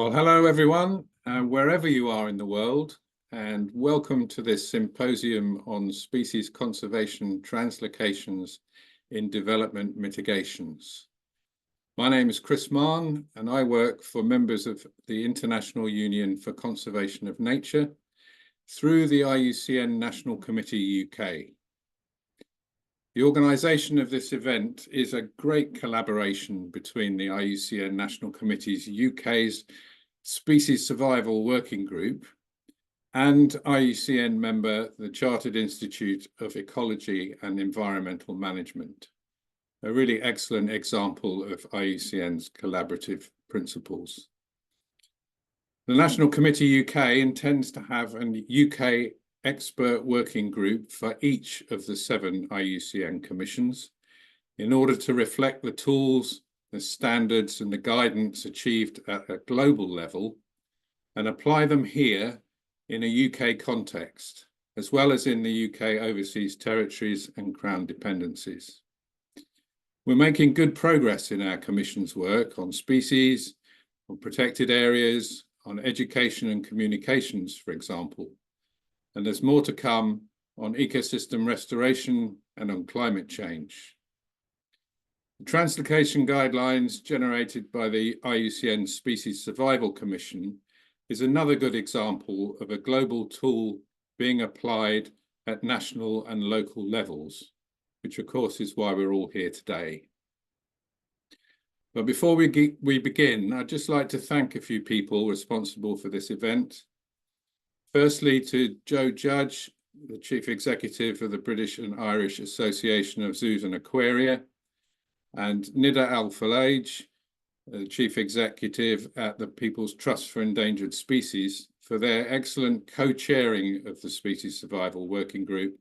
Well, hello everyone, wherever you are in the world, and welcome to this symposium on species conservation translocations in development mitigations. My name is Chris Mahon, and I work for members of the International Union for Conservation of Nature through the IUCN National Committee UK. The organisation of this event is a great collaboration between the IUCN National Committee's UK's Species Survival Working Group and IUCN member, the Chartered Institute of Ecology and Environmental Management. A really excellent example of IUCN's collaborative principles. The National Committee UK intends to have an UK expert working group for each of the 7 IUCN commissions in order to reflect the tools, the standards and the guidance achieved at a global level and apply them here in a UK context, as well as in the UK overseas territories and Crown dependencies. We're making good progress in our Commission's work on species, on protected areas, on education and communications, for example. And there's more to come on ecosystem restoration and on climate change. The translocation guidelines generated by the IUCN Species Survival Commission is another good example of a global tool being applied at national and local levels, which of course is why we're all here today. But before we begin, I'd just like to thank a few people responsible for this event. Firstly, to Joe Judge, the Chief Executive of the British and Irish Association of Zoos and Aquaria, and Nida Al-Falaj, the Chief Executive at the People's Trust for Endangered Species, for their excellent co-chairing of the Species Survival Working Group,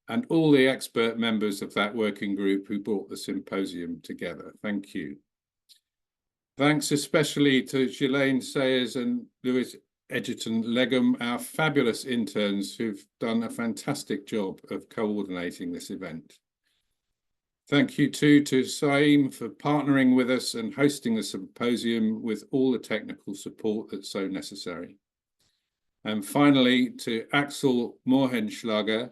and all the expert members of that working group who brought the symposium together. Thank you. Thanks especially to Ghislaine Sayers and Louis Edgerton-Legum, our fabulous interns who've done a fantastic job of coordinating this event. Thank you too to Saim for partnering with us and hosting the symposium with all the technical support that's so necessary. And finally to Axel Mohenschlager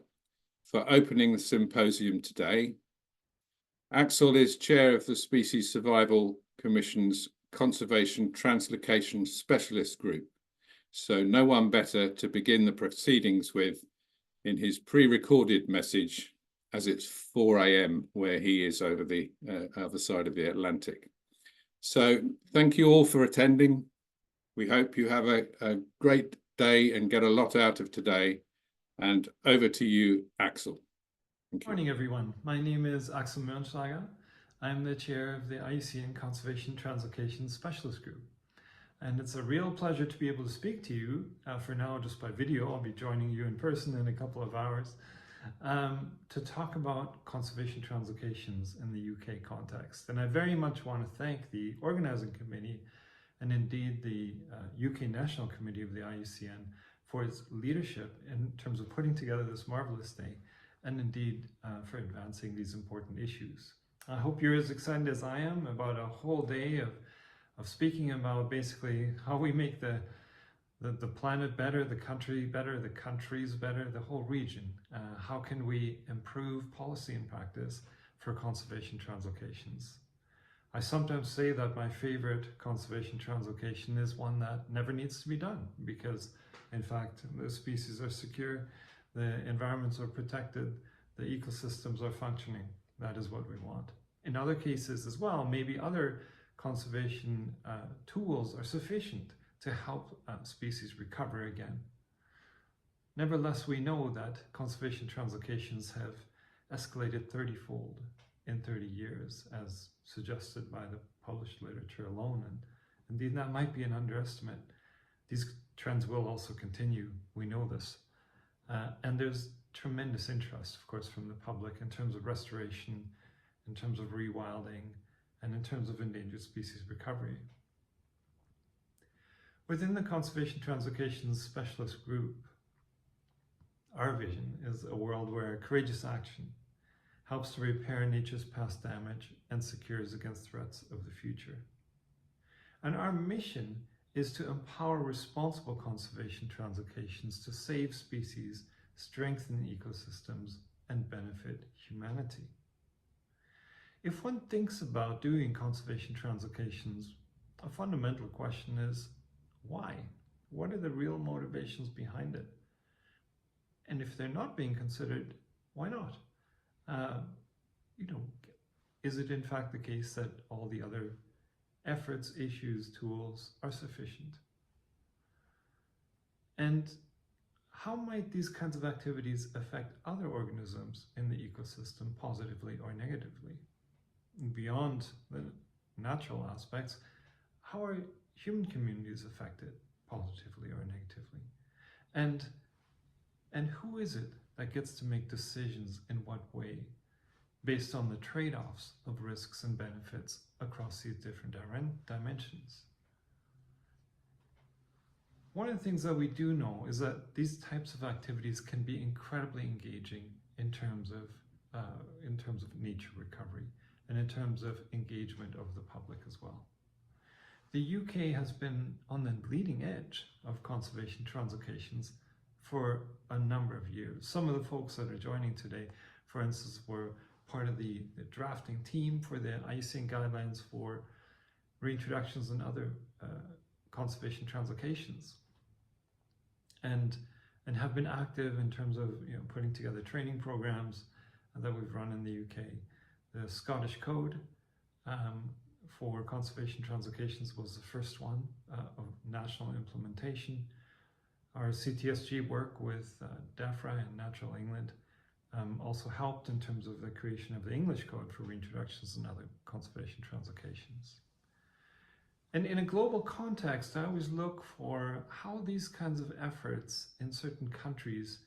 for opening the symposium today. Axel is chair of the Species Survival Commission's Conservation Translocation Specialist Group. So no one better to begin the proceedings with in his pre-recorded message, as it's 4 AM where he is over the other side of the Atlantic. So thank you all for attending. We hope you have a great day and get a lot out of today. And over to you, Axel. Good morning, everyone. My name is Axel Mohenschlager. I'm the chair of the IUCN Conservation Translocation Specialist Group. And it's a real pleasure to be able to speak to you, for now just by video. I'll be joining you in person in a couple of hours, to talk about conservation translocations in the UK context. And I very much want to thank the organizing committee and indeed the UK National Committee of the IUCN for its leadership in terms of putting together this marvelous day and indeed for advancing these important issues. I hope you're as excited as I am about a whole day of speaking about basically how we make the planet better, the country better, the countries better, the whole region. How can we improve policy and practice for conservation translocations? I sometimes say that my favorite conservation translocation is one that never needs to be done because, in fact, the species are secure, the environments are protected, the ecosystems are functioning. That is what we want. In other cases as well, maybe other conservation tools are sufficient to help species recover again. Nevertheless, we know that conservation translocations have escalated 30-fold in 30 years, as suggested by the published literature alone. And indeed, that might be an underestimate. These trends will also continue. We know this. And there's tremendous interest, of course, from the public in terms of restoration, in terms of rewilding, and in terms of endangered species recovery. Within the Conservation Translocations Specialist Group, our vision is a world where courageous action helps to repair nature's past damage and secures against threats of the future. And our mission is to empower responsible conservation translocations to save species, strengthen ecosystems, and benefit humanity. If one thinks about doing conservation translocations, a fundamental question is, why? What are the real motivations behind it? And if they're not being considered, why not? Is it in fact the case that all the other efforts, issues, tools are sufficient? And how might these kinds of activities affect other organisms in the ecosystem positively or negatively? Beyond the natural aspects, how are human communities affected positively or negatively? And who is it that gets to make decisions in what way based on the trade-offs of risks and benefits across these different dimensions? One of the things that we do know is that these types of activities can be incredibly engaging in terms of nature recovery and in terms of engagement of the public as well. The UK has been on the leading edge of conservation translocations for a number of years. Some of the folks that are joining today, for instance, were part of the drafting team for the IUCN guidelines for reintroductions and other conservation translocations, and have been active in terms of putting together training programs that we've run in the UK. The Scottish Code for conservation translocations was the first one of national implementation. Our CTSG work with DEFRA and Natural England also helped in terms of the creation of the English Code for reintroductions and other conservation translocations. And in a global context, I always look for how these kinds of efforts in certain countries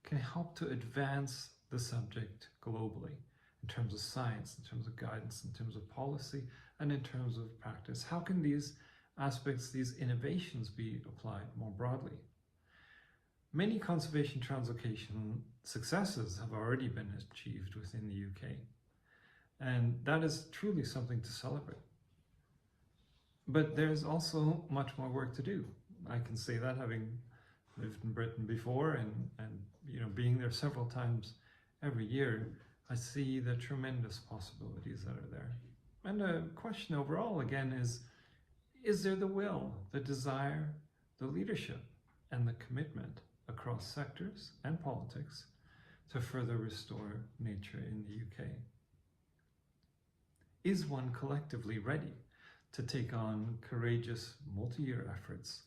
can help to advance the subject globally in terms of science, in terms of guidance, in terms of policy, and in terms of practice. How can these aspects, these innovations be applied more broadly? Many conservation translocation successes have already been achieved within the UK, and that is truly something to celebrate. But there's also much more work to do. I can say that having lived in Britain before and being there several times every year, I see the tremendous possibilities that are there. And the question overall again is there the will, the desire, the leadership, and the commitment across sectors and politics to further restore nature in the UK? Is one collectively ready to take on courageous multi-year efforts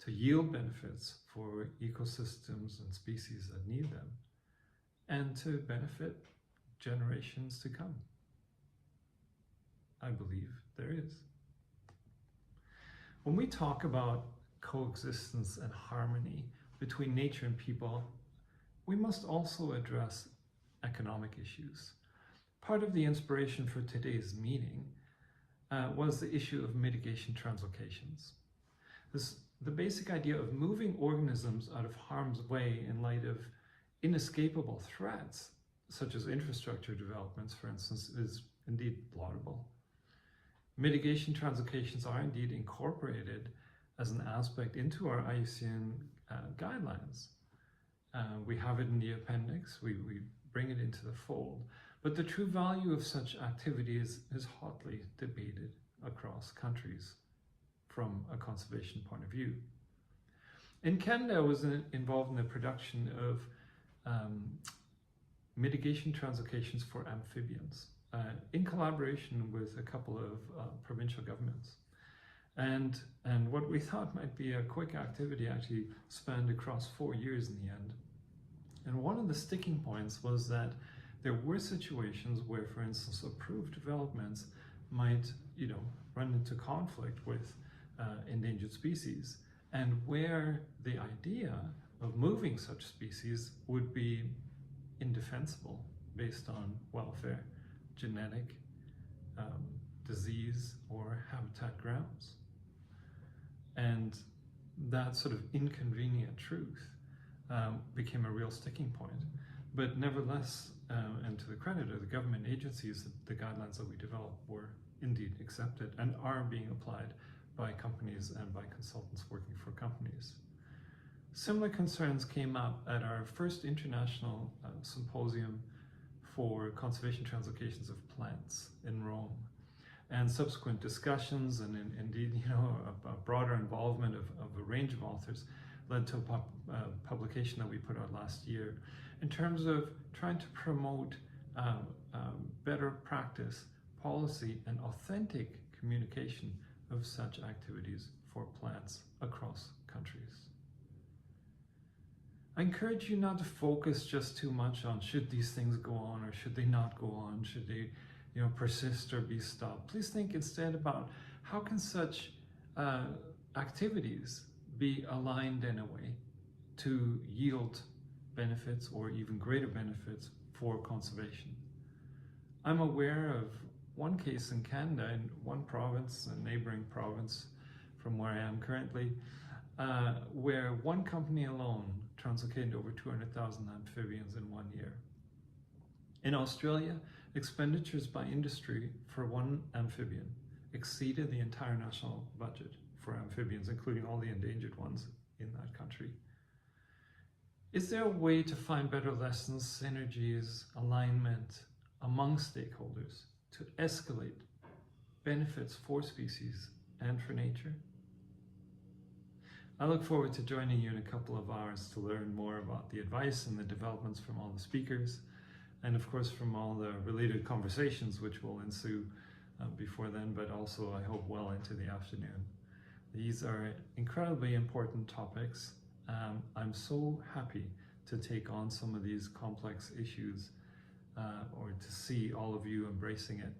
to yield benefits for ecosystems and species that need them, and to benefit generations to come? I believe there is. When we talk about coexistence and harmony between nature and people, we must also address economic issues. Part of the inspiration for today's meeting was the issue of mitigation translocations. The basic idea of moving organisms out of harm's way in light of inescapable threats, such as infrastructure developments, for instance, is indeed laudable. Mitigation translocations are indeed incorporated as an aspect into our IUCN guidelines. We have it in the appendix, we bring it into the fold, but the true value of such activities is hotly debated across countries from a conservation point of view. In Canada, I was involved in the production of mitigation translocations for amphibians in collaboration with a couple of provincial governments. And what we thought might be a quick activity actually spanned across 4 years in the end. And one of the sticking points was that there were situations where, for instance, approved developments might, run into conflict with endangered species, and where the idea of moving such species would be indefensible based on welfare, genetic, disease, or habitat grounds. And that sort of inconvenient truth became a real sticking point. But nevertheless, and to the credit of the government agencies, the guidelines that we developed were indeed accepted and are being applied by companies and by consultants working for companies. Similar concerns came up at our first international symposium for conservation translocations of plants in Rome. And subsequent discussions and indeed, a broader involvement of a range of authors led to a publication that we put out last year in terms of trying to promote better practice, policy, and authentic communication of such activities for plants across countries. I encourage you not to focus just too much on should these things go on or should they not go on, should they persist or be stopped. Please think instead about how can such activities be aligned in a way to yield benefits or even greater benefits for conservation. I'm aware of one case in Canada, in one province, a neighboring province from where I am currently, where one company alone translocated over 200,000 amphibians in 1 year. In Australia, expenditures by industry for one amphibian exceeded the entire national budget for amphibians, including all the endangered ones in that country. Is there a way to find better lessons, synergies, alignment among stakeholders to escalate benefits for species and for nature? I look forward to joining you in a couple of hours to learn more about the advice and the developments from all the speakers, and of course from all the related conversations which will ensue before then, but also I hope well into the afternoon. These are incredibly important topics. I'm so happy to take on some of these complex issues or to see all of you embracing it.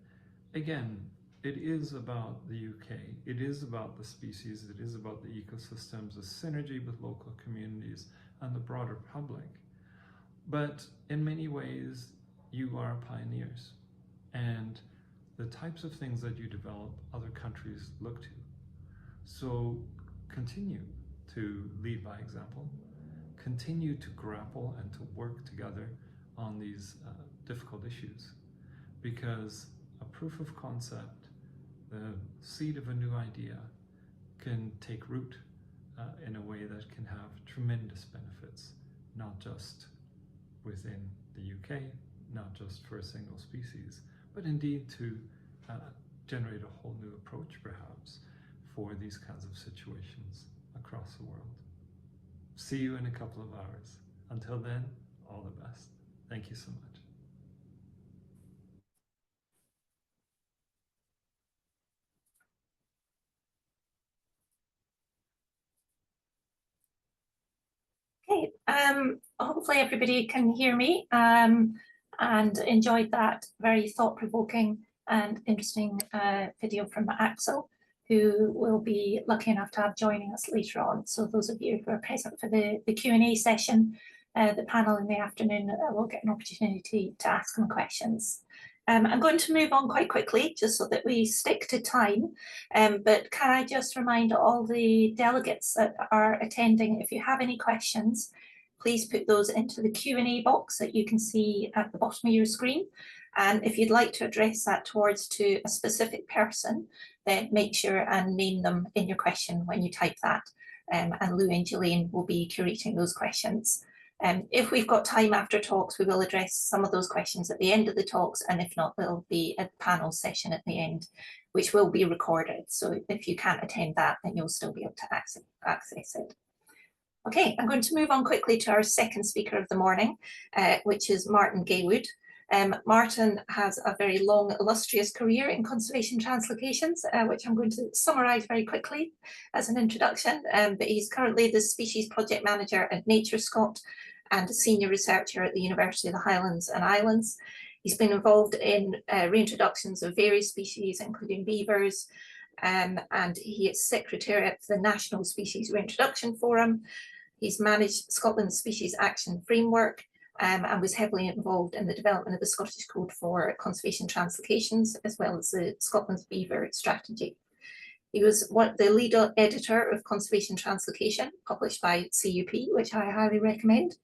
Again, it is about the UK, it is about the species, it is about the ecosystems, the synergy with local communities and the broader public. But in many ways, you are pioneers, and the types of things that you develop, other countries look to. So continue to lead by example, continue to grapple and to work together on these difficult issues, because a proof of concept, the seed of a new idea, can take root in a way that can have tremendous benefits, not just within the UK, not just for a single species, but indeed to generate a whole new approach perhaps for these kinds of situations across the world. See you in a couple of hours. Until then, all the best. Thank you so much. Okay, hopefully everybody can hear me and enjoyed that very thought-provoking and interesting video from Axel, who will be lucky enough to have joining us later on. So those of you who are present for the Q&A session, the panel in the afternoon, will get an opportunity to ask them questions. I'm going to move on quite quickly, just so that we stick to time. But can I just remind all the delegates that are attending, if you have any questions, please put those into the Q&A box that you can see at the bottom of your screen. And if you'd like to address that to a specific person, then make sure and name them in your question when you type that. And Lou and Gillian will be curating those questions. If we've got time after talks, we will address some of those questions at the end of the talks, and if not, there'll be a panel session at the end, which will be recorded. So if you can't attend that, then you'll still be able to access it. Okay, I'm going to move on quickly to our second speaker of the morning, which is Martin Gaywood. Martin has a very long, illustrious career in conservation translocations, which I'm going to summarise very quickly as an introduction. But he's currently the Species Project Manager at NatureScot and a Senior Researcher at the University of the Highlands and Islands. He's been involved in reintroductions of various species, including beavers, and he is Secretary at the National Species Reintroduction Forum. He's managed Scotland's Species Action Framework, and was heavily involved in the development of the Scottish Code for Conservation Translocations, as well as the Scotland's Beaver Strategy. He was the lead editor of Conservation Translocation, published by CUP, which I highly recommend,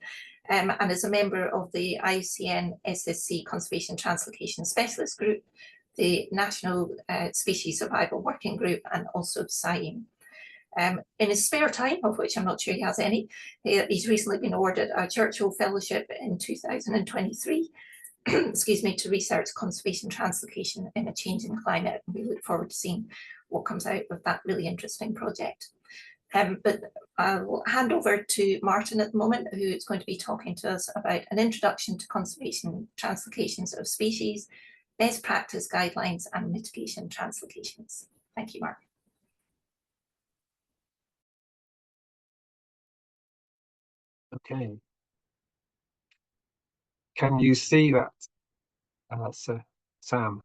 and is a member of the IUCN SSC Conservation Translocation Specialist Group, the National Species Survival Working Group, and also SIAM. In his spare time, of which I'm not sure he has any, he's recently been awarded a Churchill Fellowship in 2023, excuse me, to research conservation translocation in a changing climate. We look forward to seeing what comes out of that really interesting project. But I will hand over to Martin at the moment, who is going to be talking to us about an introduction to conservation translocations of species, best practice guidelines, and mitigation translocations. Thank you, Martin. Okay. Can you see that, Sam?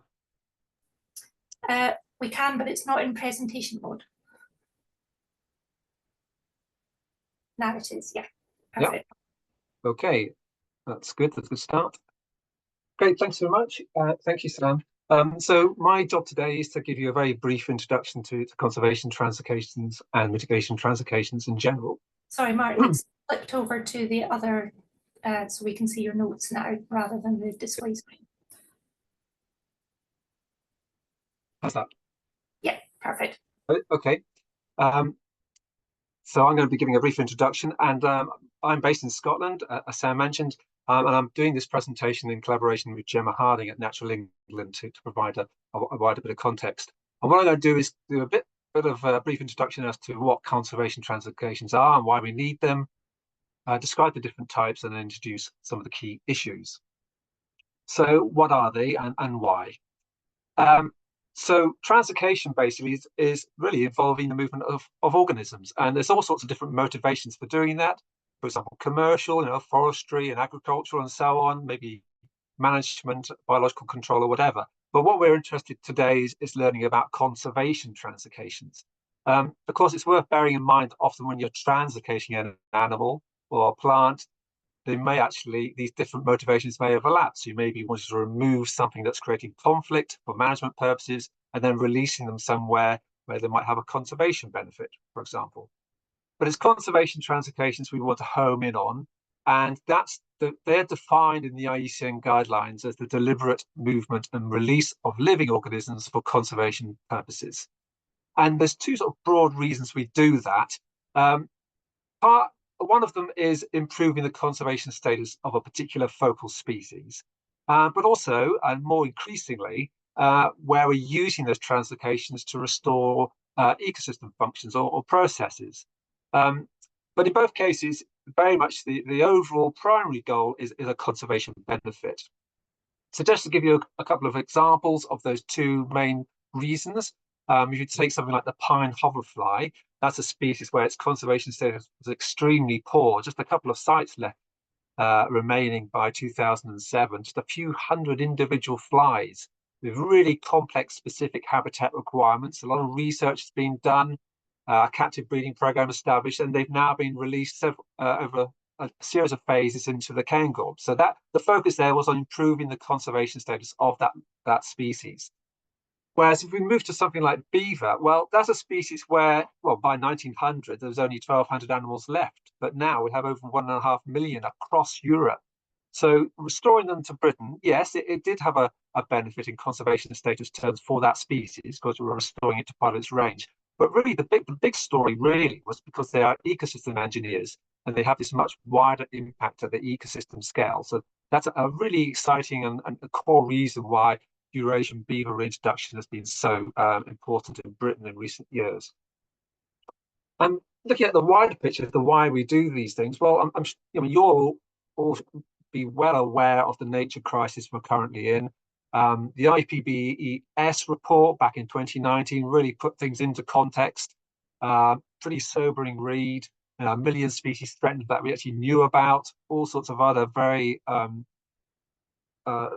We can, but it's not in presentation mode. Now it is, yeah. Perfect. Yep. Okay, that's good. That's a good start. Great, thanks very much. Thank you, Sam. So my job today is to give you a very brief introduction to conservation translocations and mitigation translocations in general. Sorry, Martin, it's flipped over to the other, so we can see your notes now rather than the display screen. How's that? Yeah, perfect. Okay. So I'm going to be giving a brief introduction, and I'm based in Scotland, as Sam mentioned, and I'm doing this presentation in collaboration with Gemma Harding at Natural England to provide a wider bit of context. And what I'm going to do is do a bit of a brief introduction as to what conservation translocations are and why we need them, describe the different types, and then introduce some of the key issues. So what are they and why? So translocation basically is really involving the movement of organisms, and there's all sorts of different motivations for doing that. For example, commercial, forestry and agriculture and so on, maybe management, biological control or whatever. But what we're interested today is learning about conservation translocations. Of course, it's worth bearing in mind often when you're translocating an animal or a plant, these different motivations may overlap. So you may be wanting to remove something that's creating conflict for management purposes and then releasing them somewhere where they might have a conservation benefit, for example. But it's conservation translocations we want to home in on, and they're defined in the IUCN guidelines as the deliberate movement and release of living organisms for conservation purposes. And there's two sort of broad reasons we do that. One of them is improving the conservation status of a particular focal species, but also, and more increasingly, where we're using those translocations to restore ecosystem functions or processes. But in both cases, very much the overall primary goal is a conservation benefit. So just to give you a couple of examples of those two main reasons, if you take something like the pine hoverfly, that's a species where its conservation status was extremely poor. Just a couple of sites left remaining by 2007, just a few hundred individual flies with really complex specific habitat requirements. A lot of research has been done, a captive breeding program established, and they've now been released over a series of phases into the Cairngorm. So that the focus there was on improving the conservation status of that species. Whereas if we move to something like beaver, well, that's a species where, well, by 1900, there was only 1,200 animals left, but now we have over 1.5 million across Europe. So restoring them to Britain, yes, it did have a benefit in conservation status terms for that species because we were restoring it to part of its range. But really, the big story really was because they are ecosystem engineers and they have this much wider impact at the ecosystem scale. So that's a really exciting and a core reason why Eurasian beaver reintroduction has been so important in Britain in recent years. And looking at the wider picture of the why we do these things, well, you'll all be well aware of the nature crisis we're currently in. The IPBES report back in 2019 really put things into context. Pretty sobering read. A million species threatened that we actually knew about. All sorts of other very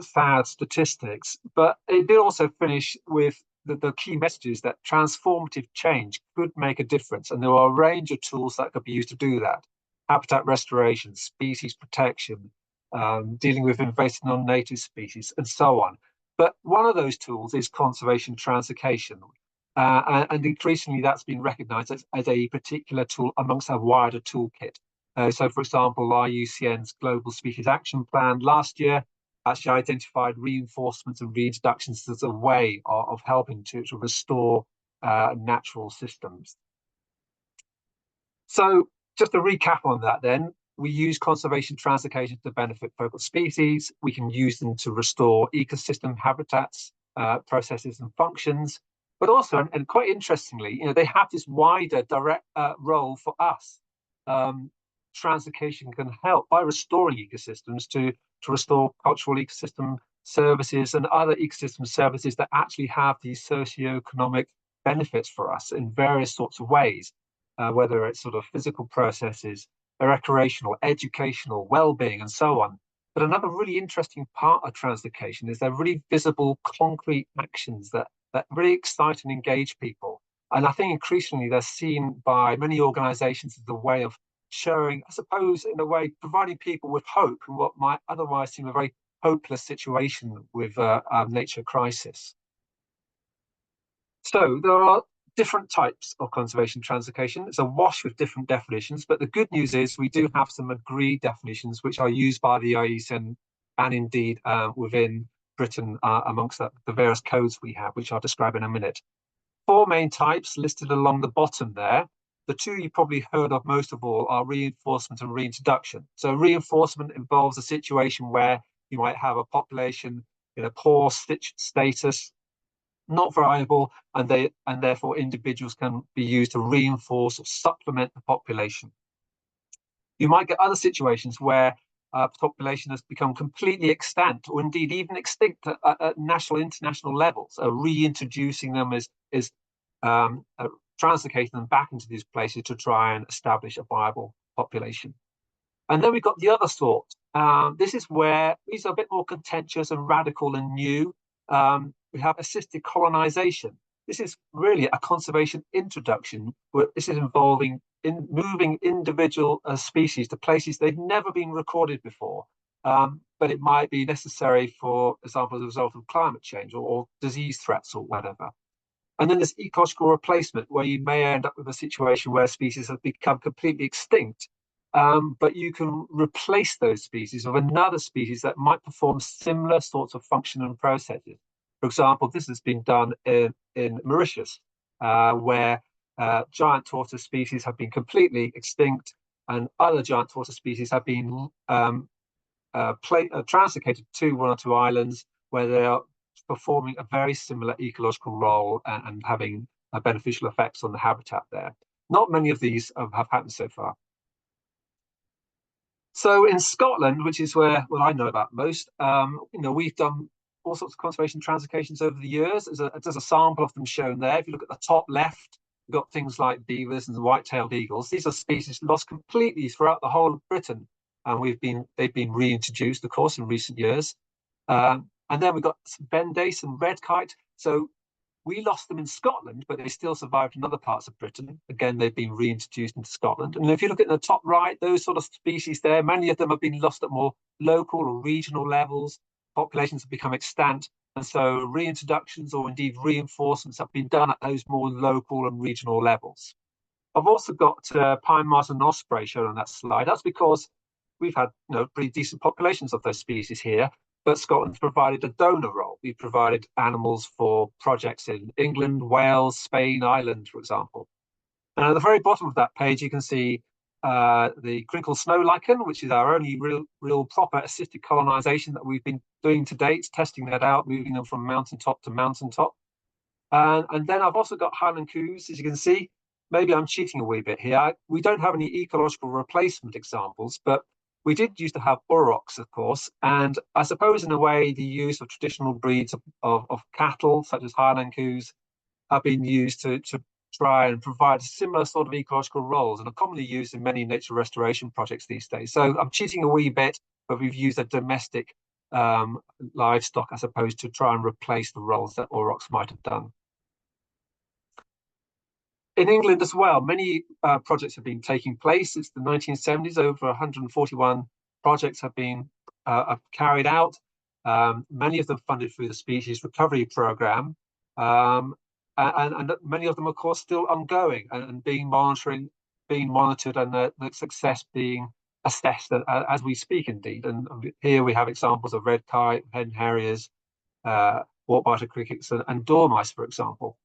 sad statistics, but it did also finish with the key messages that transformative change could make a difference, and there are a range of tools that could be used to do that. Habitat restoration, species protection, dealing with invasive non-native species, and so on. But one of those tools is conservation translocation, and increasingly that's been recognised as a particular tool amongst a wider toolkit. So, for example, IUCN's Global Species Action Plan last year actually identified reinforcements and reintroductions as a way of helping to restore natural systems. So just to recap on that then, we use conservation translocations to benefit focal species. We can use them to restore ecosystem habitats, processes and functions, but also, and quite interestingly, they have this wider direct role for us. Translocation can help by restoring ecosystems to restore cultural ecosystem services and other ecosystem services that actually have these socioeconomic benefits for us in various sorts of ways, whether it's sort of physical processes, recreational, educational, well-being, and so on. But another really interesting part of translocation is they're really visible, concrete actions that really excite and engage people. And I think increasingly they're seen by many organizations as a way of showing, I suppose, in a way, providing people with hope in what might otherwise seem a very hopeless situation with nature crisis. So there are different types of conservation translocation. It's a wash with different definitions, but the good news is we do have some agreed definitions which are used by the IUCN and indeed within Britain amongst the various codes we have, which I'll describe in a minute. 4 main types listed along the bottom there. The 2 you probably heard of most of all are reinforcement and reintroduction. So reinforcement involves a situation where you might have a population in a poor status, not viable, and therefore individuals can be used to reinforce or supplement the population. You might get other situations where a population has become completely extant, or indeed even extinct at national, international levels. So reintroducing them is translocating them back into these places to try and establish a viable population. And then we've got the other sort. This is where these are a bit more contentious and radical and new. We have assisted colonization. This is really a conservation introduction. This is involving moving individual species to places they've never been recorded before. But it might be necessary, for example, as a result of climate change or disease threats or whatever. And then there's ecological replacement, where you may end up with a situation where species have become completely extinct, but you can replace those species with another species that might perform similar sorts of function and processes. For example, this has been done in Mauritius, where giant tortoise species have been completely extinct, and other giant tortoise species have been translocated to 1 or 2 islands where they are performing a very similar ecological role and having beneficial effects on the habitat there. Not many of these have happened so far. So in Scotland, which is what I know about most, we've done all sorts of conservation translocations over the years. There's a sample of them shown there. If you look at the top left, you've got things like beavers and white-tailed eagles. These are species lost completely throughout the whole of Britain, and they've been reintroduced, of course, in recent years. And then we've got bendace and redkite. So we lost them in Scotland, but they still survived in other parts of Britain. Again, they've been reintroduced into Scotland. And if you look at the top right, those sort of species there, many of them have been lost at more local or regional levels. Populations have become extant. And so reintroductions or indeed reinforcements have been done at those more local and regional levels. I've also got pine marten and osprey shown on that slide. That's because we've had pretty decent populations of those species here, but Scotland's provided a donor role. We've provided animals for projects in England, Wales, Spain, Ireland, for example. And at the very bottom of that page, you can see the crinkled snow lichen, which is our only real proper assisted colonization that we've been doing to date, testing that out, moving them from mountaintop to mountaintop. And then I've also got Highland coos, as you can see. Maybe I'm cheating a wee bit here. We don't have any ecological replacement examples, but we did used to have aurochs, of course, and I suppose in a way the use of traditional breeds of cattle, such as Highland coos, have been used to try and provide similar sort of ecological roles, and are commonly used in many nature restoration projects these days. So I'm cheating a wee bit, but we've used a domestic livestock, I suppose, to try and replace the roles that aurochs might have done. In England as well, many projects have been taking place since the 1970s. Over 141 projects have been carried out, many of them funded through the Species Recovery Programme, and many of them, of course, still ongoing and being monitored, and the success being assessed as we speak, indeed. And here we have examples of red kite, hen harriers, walk-biter crickets, and dormice, for example.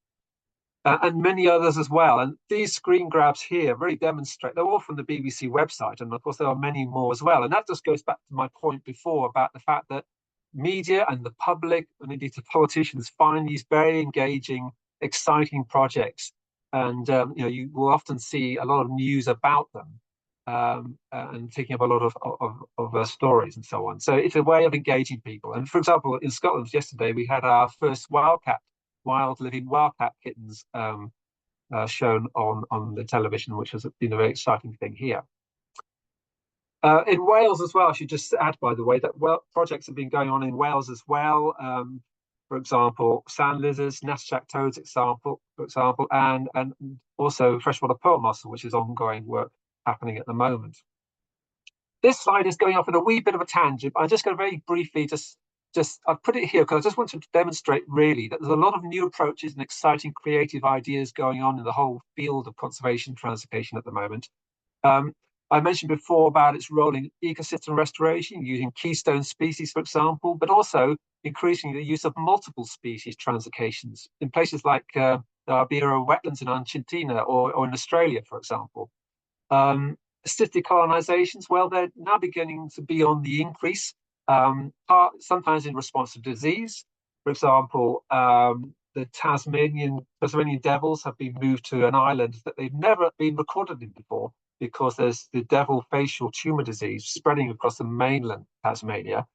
And many others as well. And these screen grabs here really demonstrate, they're all from the BBC website, and of course there are many more as well. And that just goes back to my point before about the fact that media and the public, and indeed the politicians, find these very engaging, exciting projects. And you will often see a lot of news about them, and taking up a lot of stories and so on. So it's a way of engaging people. And for example, in Scotland yesterday, we had our first wild living wildcat kittens shown on the television, which has been a very exciting thing here. In Wales as well, I should just add, by the way, that projects have been going on in Wales as well. For example, sand lizards, nestjack toads, for example, and also freshwater pearl mussel, which is ongoing work happening at the moment. This slide is going off in a wee bit of a tangent. I'm just going to very briefly I've put it here because I just wanted to demonstrate really that there's a lot of new approaches and exciting creative ideas going on in the whole field of conservation translocation at the moment. I mentioned before about its role in ecosystem restoration, using keystone species, for example, but also increasing the use of multiple species translocations in places like the Ibero wetlands in Argentina or in Australia, for example. Assisted colonizations, well, they're now beginning to be on the increase, sometimes in response to disease. For example, the Tasmanian devils have been moved to an island that they've never been recorded in before, because there's the devil facial tumor disease spreading across the mainland Tasmania.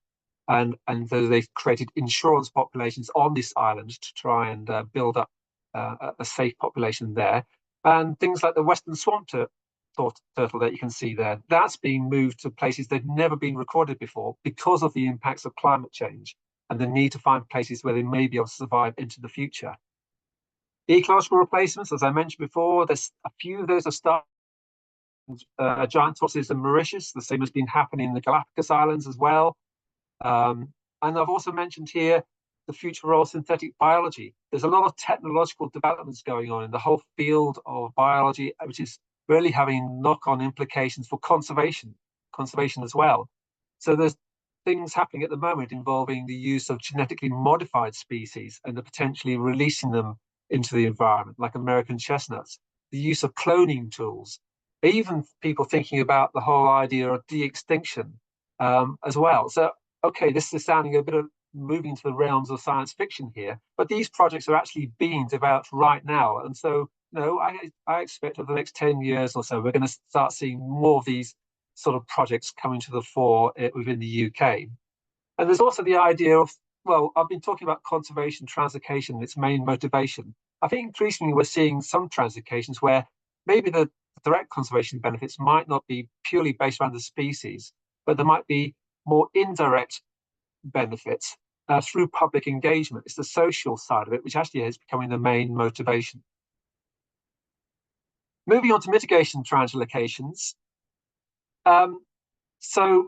And so they've created insurance populations on this island to try and build up a safe population there. And things like the western swamp turtle that you can see there, that's being moved to places they've never been recorded before because of the impacts of climate change and the need to find places where they may be able to survive into the future. Ecological replacements, as I mentioned before, there's a few of those are starting. Giant tortoises and Mauritius, the same has been happening in the Galapagos Islands as well. And I've also mentioned here the future role of synthetic biology. There's a lot of technological developments going on in the whole field of biology, which is really having knock-on implications for conservation as well. So there's things happening at the moment involving the use of genetically modified species and the potentially releasing them into the environment, like American chestnuts, the use of cloning tools, even people thinking about the whole idea of de-extinction as well. So, okay, this is sounding a bit of moving to the realms of science fiction here, but these projects are actually being developed right now. And so, I expect over the next 10 years or so, we're going to start seeing more of these sort of projects coming to the fore within the UK. And there's also the idea of, well, I've been talking about conservation translocation, its main motivation. I think increasingly we're seeing some translocations where maybe the direct conservation benefits might not be purely based around the species, but there might be more indirect benefits through public engagement. It's the social side of it, which actually is becoming the main motivation. Moving on to mitigation translocations. So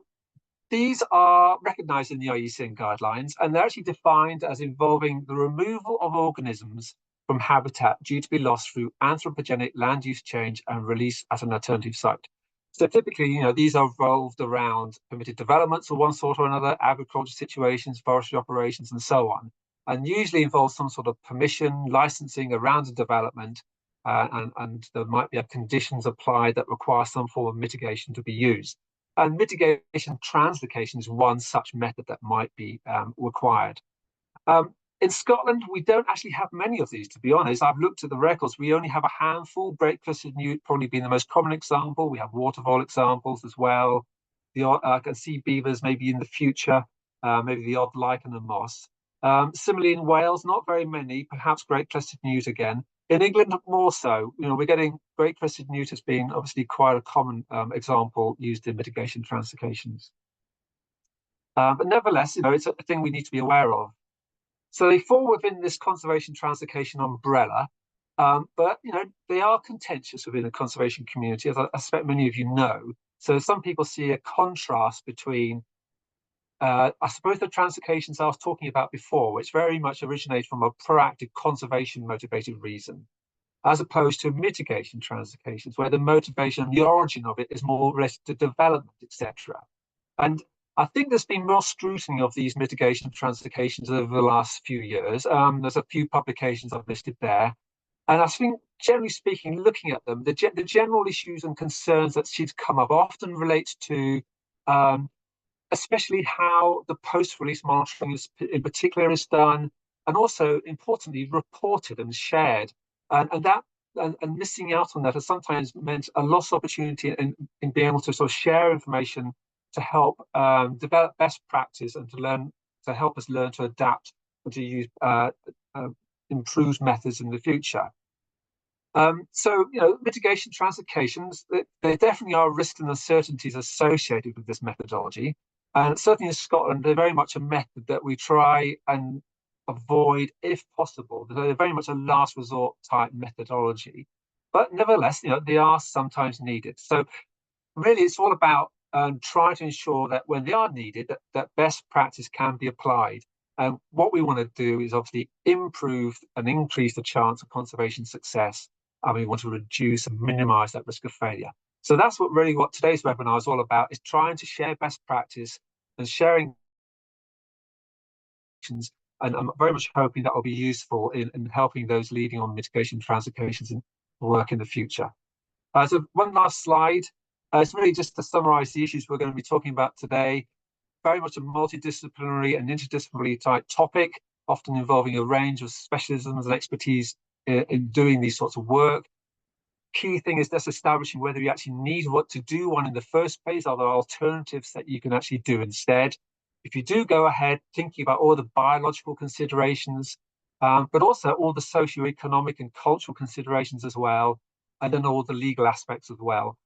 these are recognized in the IUCN guidelines, and they're actually defined as involving the removal of organisms from habitat due to be lost through anthropogenic land use change and release at an alternative site. So typically, these are revolved around permitted developments of one sort or another, agriculture situations, forestry operations, and so on, and usually involves some sort of permission, licensing around the development, and there might be conditions applied that require some form of mitigation to be used. And mitigation translocation is one such method that might be required. In Scotland, we don't actually have many of these, to be honest. I've looked at the records. We only have a handful. Break-crested newt probably being the most common example. We have watervole examples as well. I can see beavers maybe in the future, maybe the odd lichen and moss. Similarly in Wales, not very many, perhaps great-crested newt again. In England, more so. We're getting great-crested newt as being obviously quite a common example used in mitigation translocations. But nevertheless, it's a thing we need to be aware of. So they fall within this conservation translocation umbrella, but they are contentious within the conservation community, as I expect many of you know. So some people see a contrast between, I suppose, the translocations I was talking about before, which very much originate from a proactive conservation motivated reason. as opposed to mitigation translocations, where the motivation and the origin of it is more related to development, etc. And I think there's been more scrutiny of these mitigation translocations over the last few years. There's a few publications I've listed there. And I think, generally speaking, looking at them, the general issues and concerns that seem to come up often relate to especially how the post-release monitoring in particular is done, and also, importantly, reported and shared. And missing out on that has sometimes meant a lost opportunity in being able to sort of share information to help develop best practice and to help us learn to adapt and to use improved methods in the future. So, mitigation translocations, there definitely are risks and uncertainties associated with this methodology. And certainly in Scotland, they're very much a method that we try and avoid if possible. They're very much a last resort type methodology. But nevertheless, they are sometimes needed. So really, it's all about trying to ensure that when they are needed, that best practice can be applied. And what we want to do is obviously improve and increase the chance of conservation success. And we want to reduce and minimize that risk of failure. So that's what today's webinar is all about, is trying to share best practice and sharing. And I'm very much hoping that will be useful in helping those leading on mitigation translocations and work in the future. So one last slide. It's really just to summarize the issues we're going to be talking about today. Very much a multidisciplinary and interdisciplinary type topic, often involving a range of specialisms and expertise in doing these sorts of work. Key thing is just establishing whether you actually need to do one in the first place. Are there alternatives that you can actually do instead? If you do go ahead, thinking about all the biological considerations, but also all the socioeconomic and cultural considerations as well, and then all the legal aspects as well.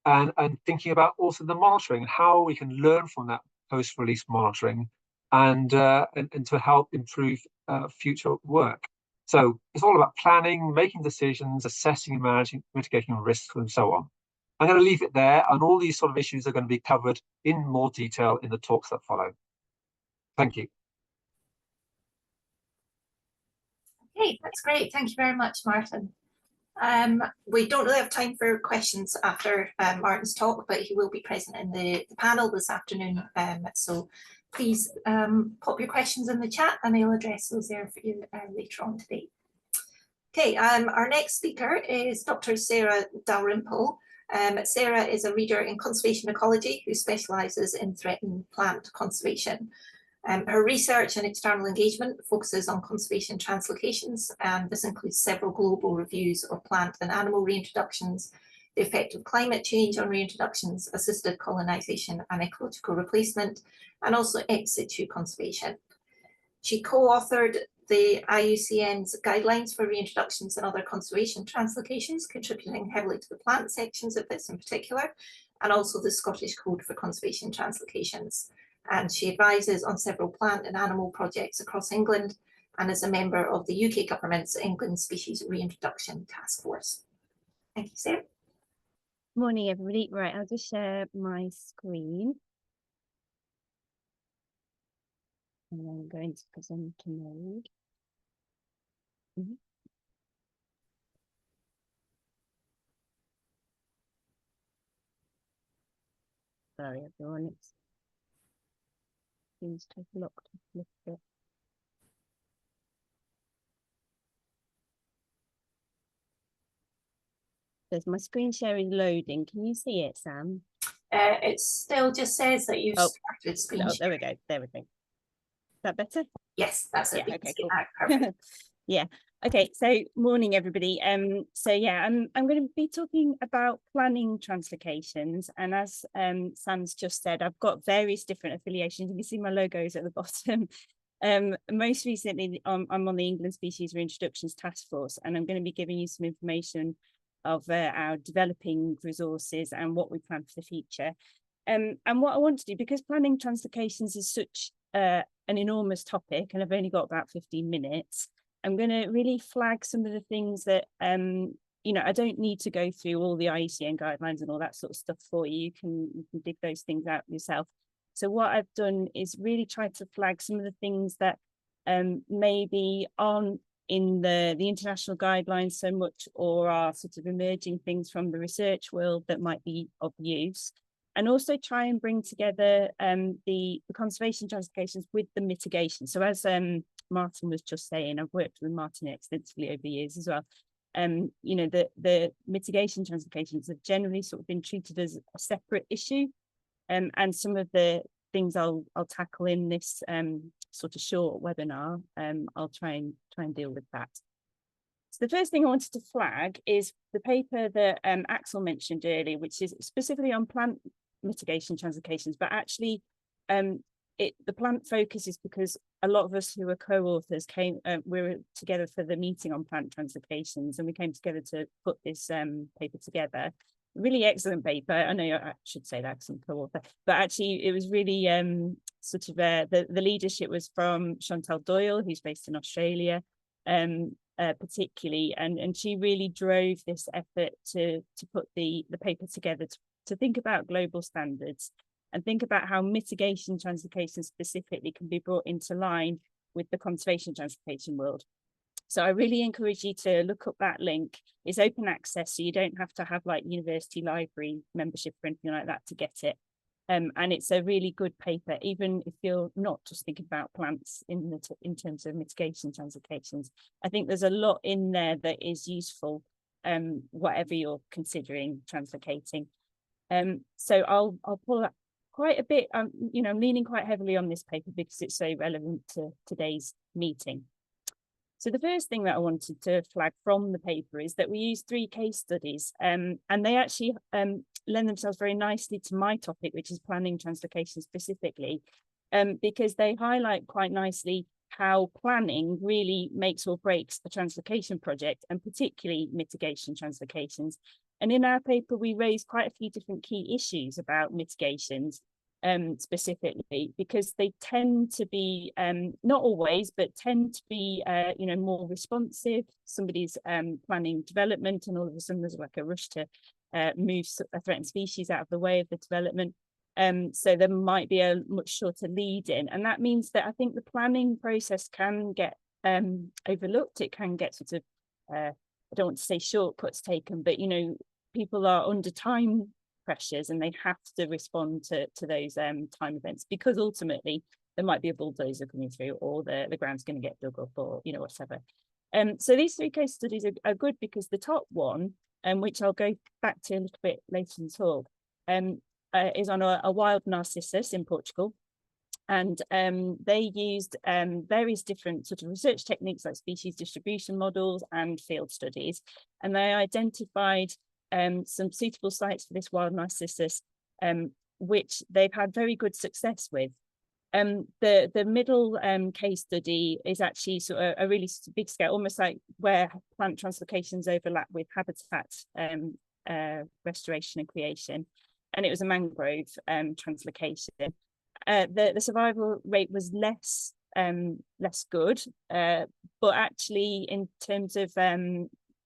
And thinking about also the monitoring, how we can learn from that post-release monitoring and to help improve future work. So it's all about planning, making decisions, assessing and managing, mitigating risks, and so on. I'm going to leave it there, and all these sort of issues are going to be covered in more detail in the talks that follow. Thank you. Okay, that's great. Thank you very much, Martin. We don't really have time for questions after Martin's talk, but he will be present in the panel this afternoon. So please pop your questions in the chat and I'll address those there for you later on today. Okay, our next speaker is Dr. Sarah Dalrymple. Sarah is a reader in conservation ecology who specialises in threatened plant conservation. Her research and external engagement focuses on conservation translocations, and this includes several global reviews of plant and animal reintroductions, the effect of climate change on reintroductions, assisted colonisation and ecological replacement, and also ex situ conservation. She co-authored the IUCN's guidelines for reintroductions and other conservation translocations, contributing heavily to the plant sections of this in particular, and also the Scottish Code for Conservation Translocations. And she advises on several plant and animal projects across England and is a member of the UK government's England Species Reintroduction Task Force. Thank you, Sarah. Morning, everybody. Right, I'll just share my screen. And then go into presenter mode. Sorry, everyone. It seems to have locked a little bit. There's my screen share is loading. Can you see it, Sam? It still just says that you've started screen Oh, share. there we go. There we go. Is that better? Yes, that's it. Yeah, okay, cool. Perfect. Yeah. Okay, so morning, everybody. So yeah, I'm going to be talking about planning translocations, and as Sam's just said, I've got various different affiliations. You can see my logos at the bottom. Most recently, I'm on the England Species Reintroductions Task Force, and I'm going to be giving you some information of our developing resources and what we plan for the future. And what I want to do, because planning translocations is such an enormous topic, and I've only got about 15 minutes, I'm going to really flag some of the things that, I don't need to go through all the IUCN guidelines and all that sort of stuff for you. You can dig those things out yourself. So what I've done is really try to flag some of the things that maybe aren't in the international guidelines so much, or are sort of emerging things from the research world that might be of use, and also try and bring together the conservation translocations with the mitigation. So as Martin was just saying, I've worked with Martin extensively over the years as well. You know, the mitigation translocations have generally sort of been treated as a separate issue, and some of the things I'll tackle in this sort of short webinar, I'll try and deal with that. So the first thing I wanted to flag is the paper that Axel mentioned earlier, which is specifically on plant mitigation translocations, but actually the plant focus is because a lot of us who are co-authors we were together for the meeting on plant translocations, and we came together to put this paper together. Really excellent paper. I know I should say that because I'm co-author, but actually it was really sort of the leadership was from Chantal Doyle, who's based in Australia, particularly, and she really drove this effort to put the paper together to think about global standards and think about how mitigation translocation specifically can be brought into line with the conservation translocation world. So I really encourage you to look up that link. It's open access, so you don't have to have like university library membership or anything like that to get it. And it's a really good paper, even if you're not just thinking about plants in terms of mitigation translocations. I think there's a lot in there that is useful, whatever you're considering translocating. So I'll pull up quite a bit. You know, I'm leaning quite heavily on this paper because it's so relevant to today's meeting. So the first thing that I wanted to flag from the paper is that we use 3 case studies, and they actually lend themselves very nicely to my topic, which is planning translocation specifically, because they highlight quite nicely how planning really makes or breaks a translocation project, and particularly mitigation translocations. And in our paper, we raise quite a few different key issues about mitigations, specifically, because they tend to be, not always, but tend to be, you know, more responsive. Somebody's planning development, and all of a sudden there's like a rush to move a threatened species out of the way of the development. So there might be a much shorter lead in, and that means that I think the planning process can get overlooked. It can get sort of, I don't want to say shortcuts taken, but, you know, people are under time pressures and they have to respond to those time events, because ultimately there might be a bulldozer coming through, or the ground's going to get dug up, or, you know, whatever. So these 3 case studies are good because the top one, which I'll go back to a little bit later in the talk, is on a wild narcissus in Portugal. And they used various different sort of research techniques like species distribution models and field studies. And they identified some suitable sites for this wild narcissus, which they've had very good success with. The middle case study is actually sort of a really big scale, almost like where plant translocations overlap with habitat restoration and creation. And it was a mangrove translocation. The survival rate was less good, but actually in terms of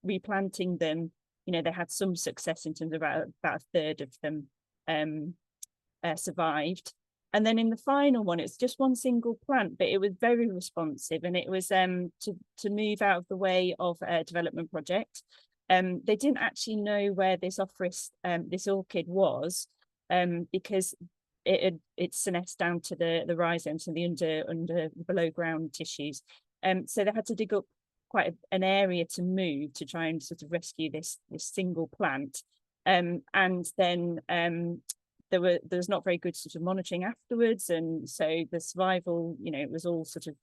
replanting them, you know, they had some success in terms of about a third of them survived. And then in the final one, it's just one single plant, but it was very responsive, and it was to move out of the way of a development project. They didn't actually know where this this orchid was, because it's senesced down to the rhizomes and the under below ground tissues. So they had to dig up quite an area to move to try and sort of rescue this single plant. And then there was not very good sort of monitoring afterwards, and so the survival, you know, it was all sort of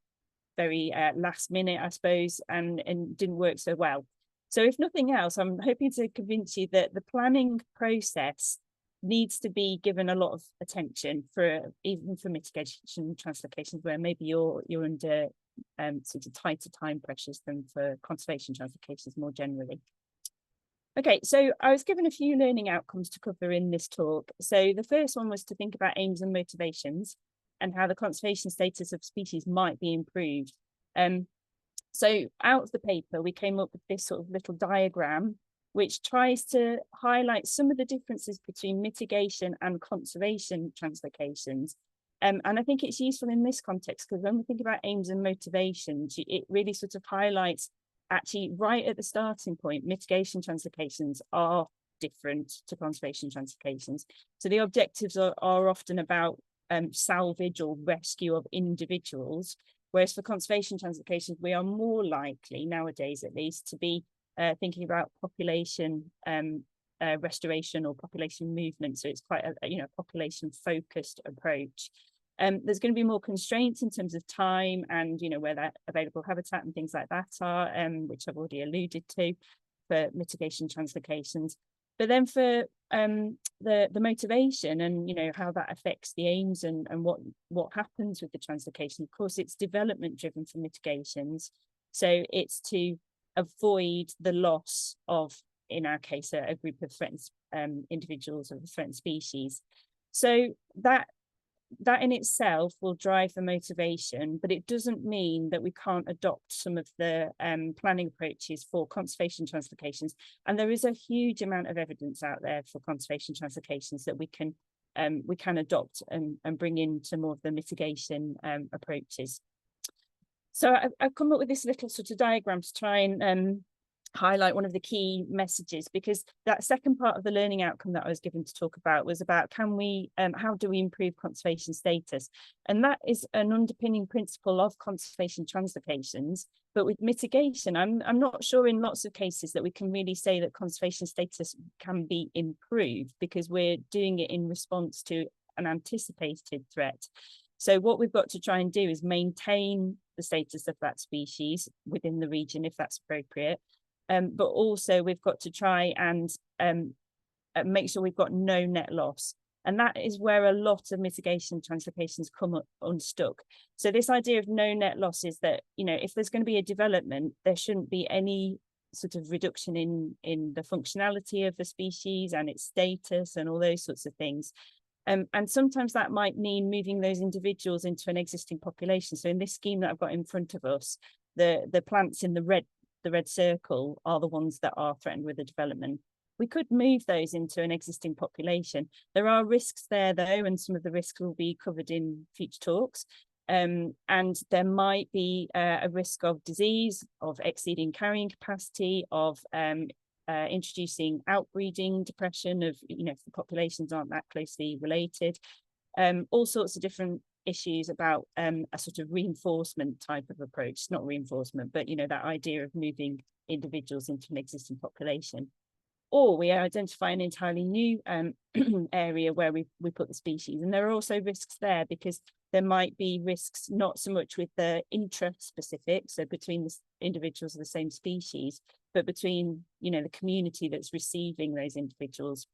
very last minute, I suppose, and didn't work so well. So if nothing else, I'm hoping to convince you that the planning process needs to be given a lot of attention, even for mitigation translocations, where maybe you're under sort of tighter time pressures than for conservation translocations more generally. Okay, so I was given a few learning outcomes to cover in this talk. So the first one was to think about aims and motivations and how the conservation status of species might be improved. So out of the paper, we came up with this sort of little diagram, which tries to highlight some of the differences between mitigation and conservation translocations. And I think it's useful in this context because when we think about aims and motivations, it really sort of highlights actually right at the starting point, mitigation translocations are different to conservation translocations. So the objectives are often about salvage or rescue of individuals, whereas for conservation translocations, we are more likely nowadays, at least, to be thinking about population restoration or population movement. So it's quite a population focused approach. There's going to be more constraints in terms of time and where that available habitat and things like that are, which I've already alluded to for mitigation translocations. But then for the motivation and how that affects the aims and what happens with the translocation, of course, it's development driven for mitigations. So it's to avoid the loss of, in our case, a group of threatened individuals of a threatened species. So that in itself will drive the motivation, but it doesn't mean that we can't adopt some of the planning approaches for conservation translocations. And there is a huge amount of evidence out there for conservation translocations that we can adopt and bring into more of the mitigation approaches. So I've come up with this little sort of diagram to try and highlight one of the key messages, because that second part of the learning outcome that I was given to talk about was about how do we improve conservation status? And that is an underpinning principle of conservation translocations. But with mitigation, I'm not sure in lots of cases that we can really say that conservation status can be improved, because we're doing it in response to an anticipated threat. So what we've got to try and do is maintain the status of that species within the region, if that's appropriate. But also we've got to try and make sure we've got no net loss. And that is where a lot of mitigation translocations come unstuck. So this idea of no net loss is that, if there's going to be a development, there shouldn't be any sort of reduction in the functionality of the species and its status and all those sorts of things. And sometimes that might mean moving those individuals into an existing population. So in this scheme that I've got in front of us, the plants in the red circle are the ones that are threatened with a development. We could move those into an existing population. There are risks there though, and some of the risks will be covered in future talks. And there might be a risk of disease, of exceeding carrying capacity, of introducing outbreeding depression of, if the populations aren't that closely related, all sorts of different issues about a sort of reinforcement type of approach, not reinforcement, but that idea of moving individuals into an existing population. Or we identify an entirely new area where we put the species. And there are also risks there, because there might be risks not so much with the intra-specific, so between the individuals of the same species, but between the community that's receiving those individuals.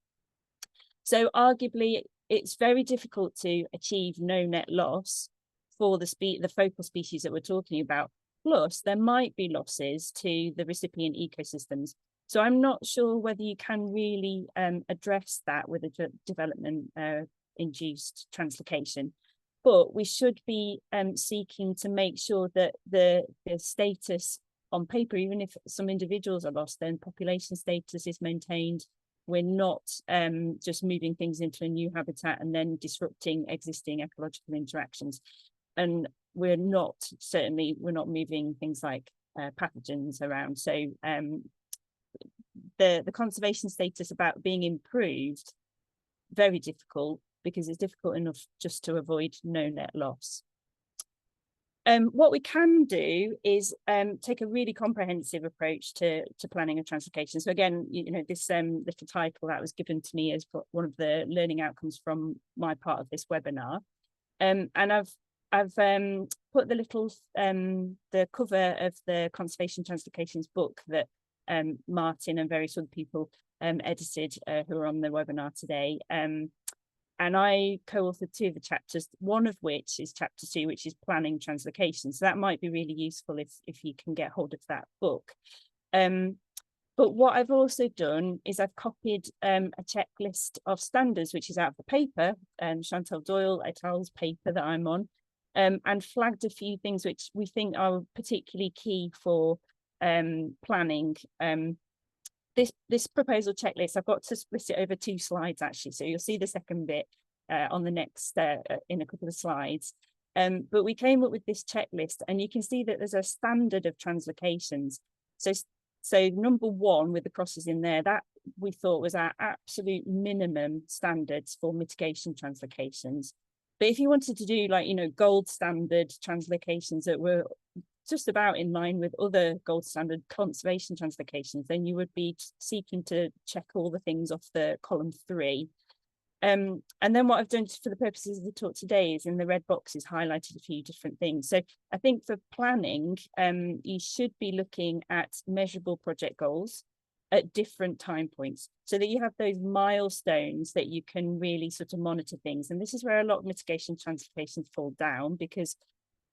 So arguably, it's very difficult to achieve no net loss for the focal species that we're talking about. Plus, there might be losses to the recipient ecosystems. So I'm not sure whether you can really address that with a development-induced translocation. But we should be seeking to make sure that the status on paper, even if some individuals are lost, then population status is maintained. We're not just moving things into a new habitat and then disrupting existing ecological interactions. And we're not moving things like pathogens around. So the conservation status about being improved, very difficult, because it's difficult enough just to avoid no net loss. What we can do is take a really comprehensive approach to planning a translocation. So again, this little title that was given to me as one of the learning outcomes from my part of this webinar. And I've put the little the cover of the Conservation Translocations book that Martin and various other people edited who are on the webinar today. And I co-authored 2 of the chapters, one of which is chapter 2, which is planning translocation. So that might be really useful if you can get hold of that book. But what I've also done is I've copied a checklist of standards, which is out of the paper, Chantal Doyle et al.'s paper that I'm on, and flagged a few things which we think are particularly key for planning. This proposal checklist, I've got to split it over 2 slides actually, so you'll see the second bit. on the next in a couple of slides. But we came up with this checklist, and you can see that there's a standard of translocations. So number 1 with the crosses in there, that we thought was our absolute minimum standards for mitigation translocations. But if you wanted to do like, gold standard translocations that were just about in line with other gold standard conservation translocations, then you would be seeking to check all the things off the column 3. And then what I've done for the purposes of the talk today is in the red boxes highlighted a few different things. So I think for planning, you should be looking at measurable project goals at different time points so that you have those milestones that you can really sort of monitor things. And this is where a lot of mitigation translocations fall down, because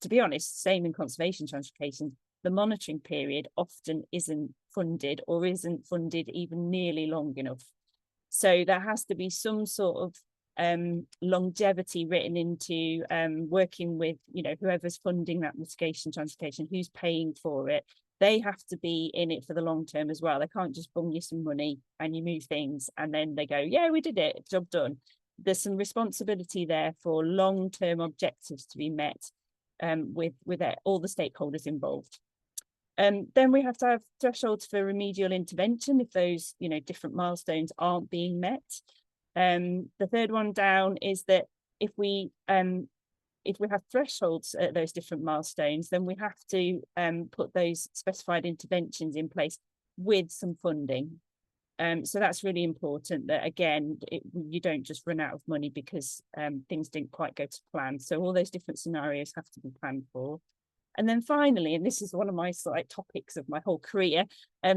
to be honest, same in conservation translocations, the monitoring period often isn't funded or isn't funded even nearly long enough. So there has to be some sort of longevity written into working with, whoever's funding that mitigation translocation, who's paying for it. They have to be in it for the long term as well. They can't just bung you some money and you move things and then they go, yeah, we did it, job done. There's some responsibility there for long-term objectives to be met with all the stakeholders involved. Then we have to have thresholds for remedial intervention if those, different milestones aren't being met. The third one down is that if we have thresholds at those different milestones, then we have to put those specified interventions in place with some funding. So that's really important that, again, you don't just run out of money because things didn't quite go to plan. So all those different scenarios have to be planned for. And then finally, and this is one of my topics of my whole career,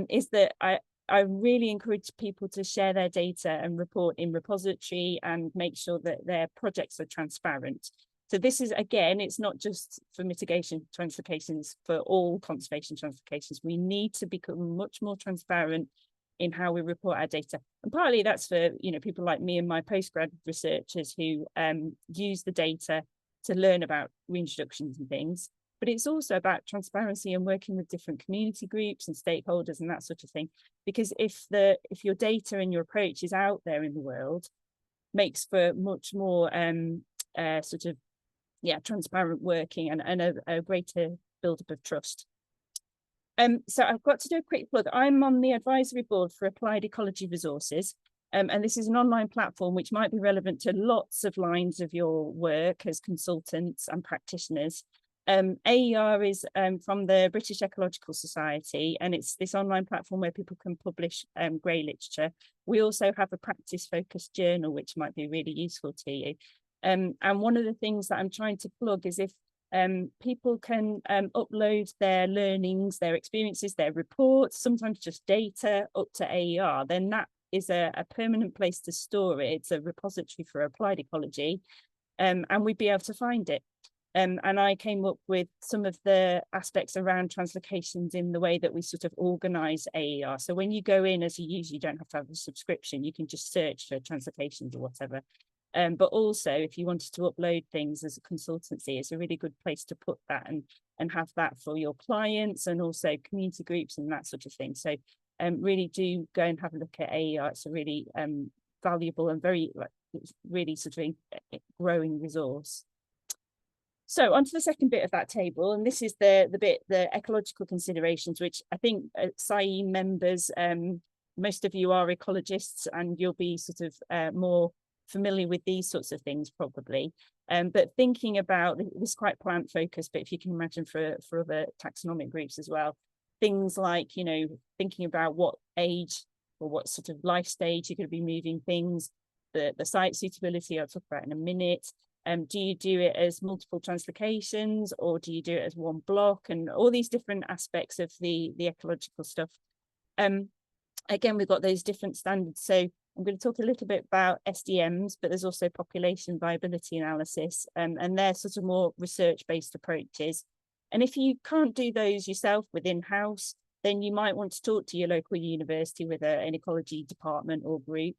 is that I really encourage people to share their data and report in repository and make sure that their projects are transparent. So this is, again, it's not just for mitigation translocations, for all conservation translocations. We need to become much more transparent in how we report our data. And partly that's for, people like me and my postgrad researchers who use the data to learn about reintroductions and things. But it's also about transparency and working with different community groups and stakeholders and that sort of thing. Because if your data and your approach is out there in the world, makes for much more transparent working and a greater build-up of trust. So I've got to do a quick plug. I'm on the advisory board for Applied Ecology Resources. And this is an online platform which might be relevant to lots of lines of your work as consultants and practitioners. AER is from the British Ecological Society, and it's this online platform where people can publish grey literature. We also have a practice-focused journal, which might be really useful to you. And one of the things that I'm trying to plug is if people can upload their learnings, their experiences, their reports, sometimes just data up to AER, then that is a permanent place to store it. It's a repository for applied ecology, and we'd be able to find it. And I came up with some of the aspects around translocations in the way that we sort of organise AER. So when you go in as a user, you don't have to have a subscription. You can just search for translocations or whatever. But also, if you wanted to upload things as a consultancy, it's a really good place to put that and have that for your clients and also community groups and that sort of thing. So really do go and have a look at AER. It's a really valuable and very really sort of growing resource. So onto the second bit of that table, and this is the ecological considerations, which I think SAI members, most of you are ecologists and you'll be sort of more familiar with these sorts of things probably. But thinking about, this is quite plant focused, but if you can imagine for other taxonomic groups as well, things like, thinking about what age or what sort of life stage you're going to be moving things, the site suitability I'll talk about in a minute. Do you do it as multiple translocations or do you do it as one block, and all these different aspects of the ecological stuff. Again, we've got those different standards. So I'm going to talk a little bit about SDMs, but there's also population viability analysis, and they're sort of more research-based approaches. And if you can't do those yourself within house, then you might want to talk to your local university with an ecology department or group,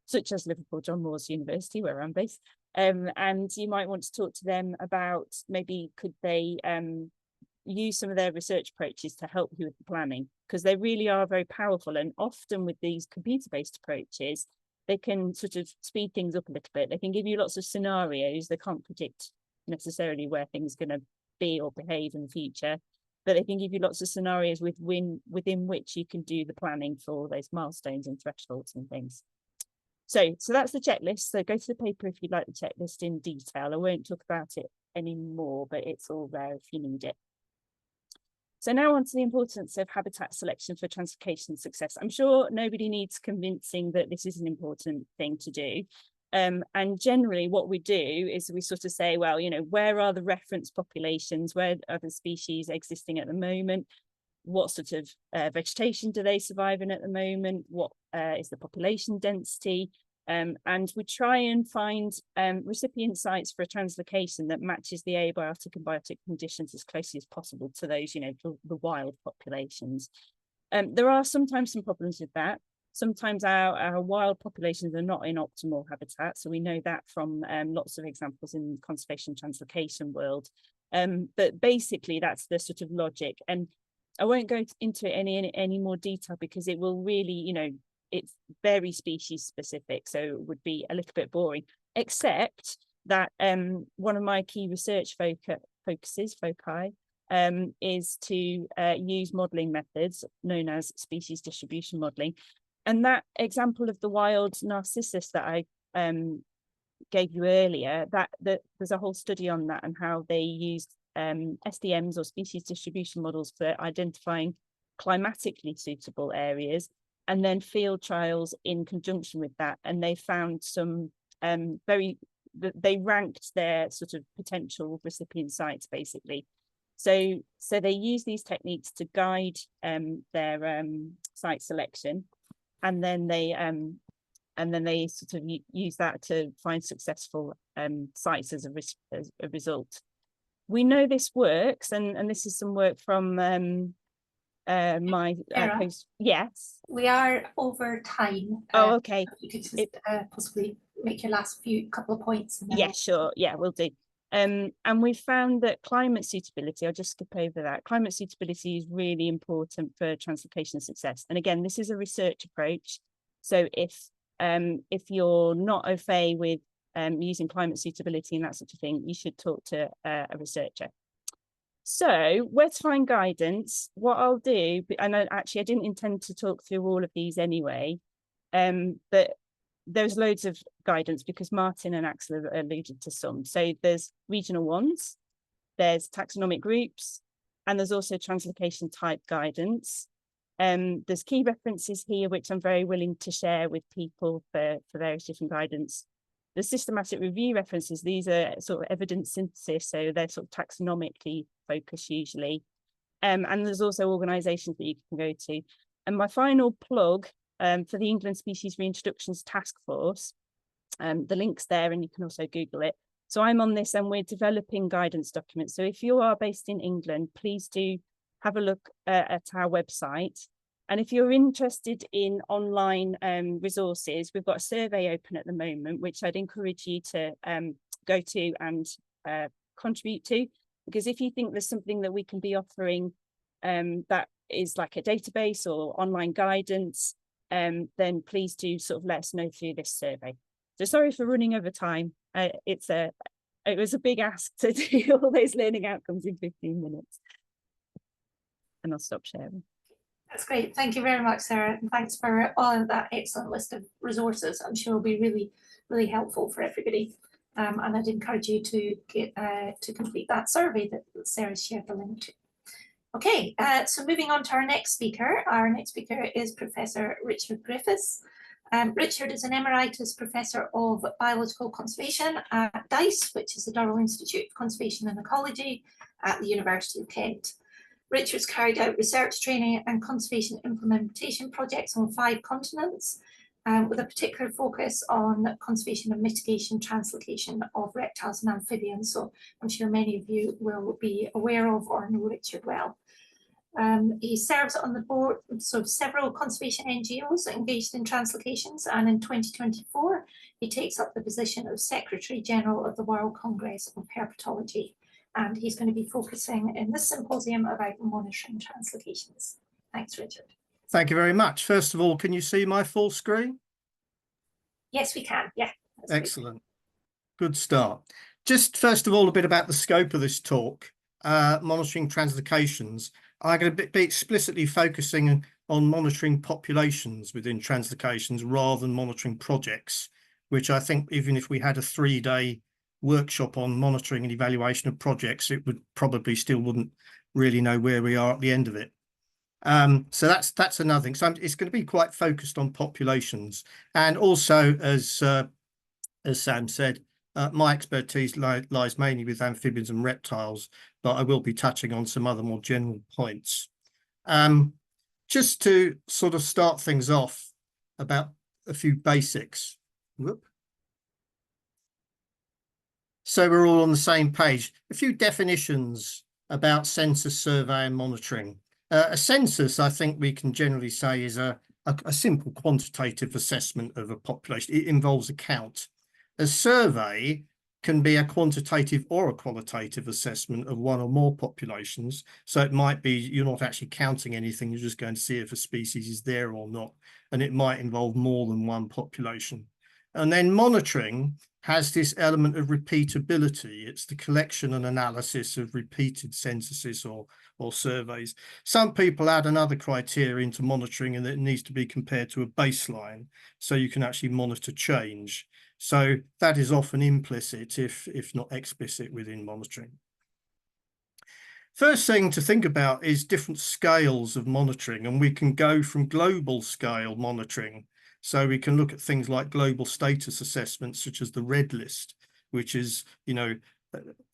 such as Liverpool John Moores University, where I'm based. And you might want to talk to them about maybe could they use some of their research approaches to help you with the planning, because they really are very powerful. And often with these computer-based approaches, they can sort of speed things up a little bit. They can give you lots of scenarios. They can't predict necessarily where things are going to be or behave in the future, but they can give you lots of scenarios within which you can do the planning for those milestones and thresholds and things. So that's the checklist. So go to the paper if you'd like the checklist in detail. I won't talk about it anymore, but it's all there if you need it. So now on to the importance of habitat selection for translocation success. I'm sure nobody needs convincing that this is an important thing to do. And generally what we do is we sort of say, well, you know, where are the reference populations? Where are the species existing at the moment? What sort of vegetation do they survive in at the moment? What is the population density? And we try and find recipient sites for a translocation that matches the abiotic and biotic conditions as closely as possible to those, you know, the wild populations. There are sometimes some problems with that. Sometimes our wild populations are not in optimal habitat. So we know that from lots of examples in the conservation translocation world. But basically that's the sort of logic. And I won't go into it any more detail because it will really, you know, it's very species specific, so it would be a little bit boring, except that one of my key research foci is to use modelling methods known as species distribution modelling. And that example of the wild narcissus that I gave you earlier, that there's a whole study on that and how they used SDMs or species distribution models for identifying climatically suitable areas, and then field trials in conjunction with that. And they found some they ranked their sort of potential recipient sites basically. So they use these techniques to guide their site selection, and then they sort of use that to find successful sites as a result. We know this works, and this is some work from my post. Yes, we are over time. Oh, okay. If you could just possibly make your last couple of points. Yeah, sure. Yeah, we'll do. And we found that climate suitability, I'll just skip over that. Climate suitability is really important for translocation success. And again, this is a research approach. So if you're not au fait with using climate suitability and that sort of thing, you should talk to a researcher. So where to find guidance? What I'll do, and I didn't intend to talk through all of these anyway, but there's loads of guidance because Martin and Axel have alluded to some. So there's regional ones, there's taxonomic groups, and there's also translocation type guidance. There's key references here, which I'm very willing to share with people for various different guidance. The systematic review references, these are sort of evidence synthesis, so they're sort of taxonomically focused usually. And there's also organisations that you can go to. And my final plug for the England Species Reintroductions Task Force, the link's there and you can also Google it. So I'm on this and we're developing guidance documents. So if you are based in England, please do have a look at our website. And if you're interested in online resources, we've got a survey open at the moment, which I'd encourage you to go to and contribute to, because if you think there's something that we can be offering that is like a database or online guidance, then please do sort of let us know through this survey. So sorry for running over time. It was a big ask to do all those learning outcomes in 15 minutes. And I'll stop sharing. That's great. Thank you very much, Sarah. And thanks for all of that excellent list of resources. I'm sure will be really, really helpful for everybody. And I'd encourage you to get to complete that survey that Sarah shared the link to. Okay, so moving on to our next speaker. Our next speaker is Professor Richard Griffiths. Richard is an Emeritus Professor of Biological Conservation at DICE, which is the Durrell Institute of Conservation and Ecology at the University of Kent. Richard's carried out research, training and conservation implementation projects on 5 continents, with a particular focus on conservation and mitigation translocation of reptiles and amphibians. So I'm sure many of you will be aware of or know Richard well. He serves on the board of several conservation NGOs engaged in translocations, and in 2024 he takes up the position of Secretary General of the World Congress of Herpetology, and he's going to be focusing in this symposium about monitoring translocations. Thanks, Richard. Thank you very much. First of all, can you see my full screen? Yes, we can. Yeah. That's great. Excellent. Good start. Just first of all, a bit about the scope of this talk, monitoring translocations. I'm going to be explicitly focusing on monitoring populations within translocations rather than monitoring projects, which I think even if we had a 3-day workshop on monitoring and evaluation of projects, it would probably still wouldn't really know where we are at the end of it. So that's another thing. So it's going to be quite focused on populations, and also as Sam said, my expertise lies mainly with amphibians and reptiles, but I will be touching on some other more general points. Just to sort of start things off about a few basics. Whoop. So we're all on the same page. A few definitions about census survey and monitoring. A census, I think we can generally say, is a simple quantitative assessment of a population. It involves a count. A survey can be a quantitative or a qualitative assessment of one or more populations. So it might be you're not actually counting anything, you're just going to see if a species is there or not. And it might involve more than one population. And then monitoring has this element of repeatability. It's the collection and analysis of repeated censuses or surveys. Some people add another criteria into monitoring, and it needs to be compared to a baseline, so you can actually monitor change. So that is often implicit, if not explicit, within monitoring. First thing to think about is different scales of monitoring, and we can go from global scale monitoring. So we can look at things like global status assessments, such as the Red List, which is, you know,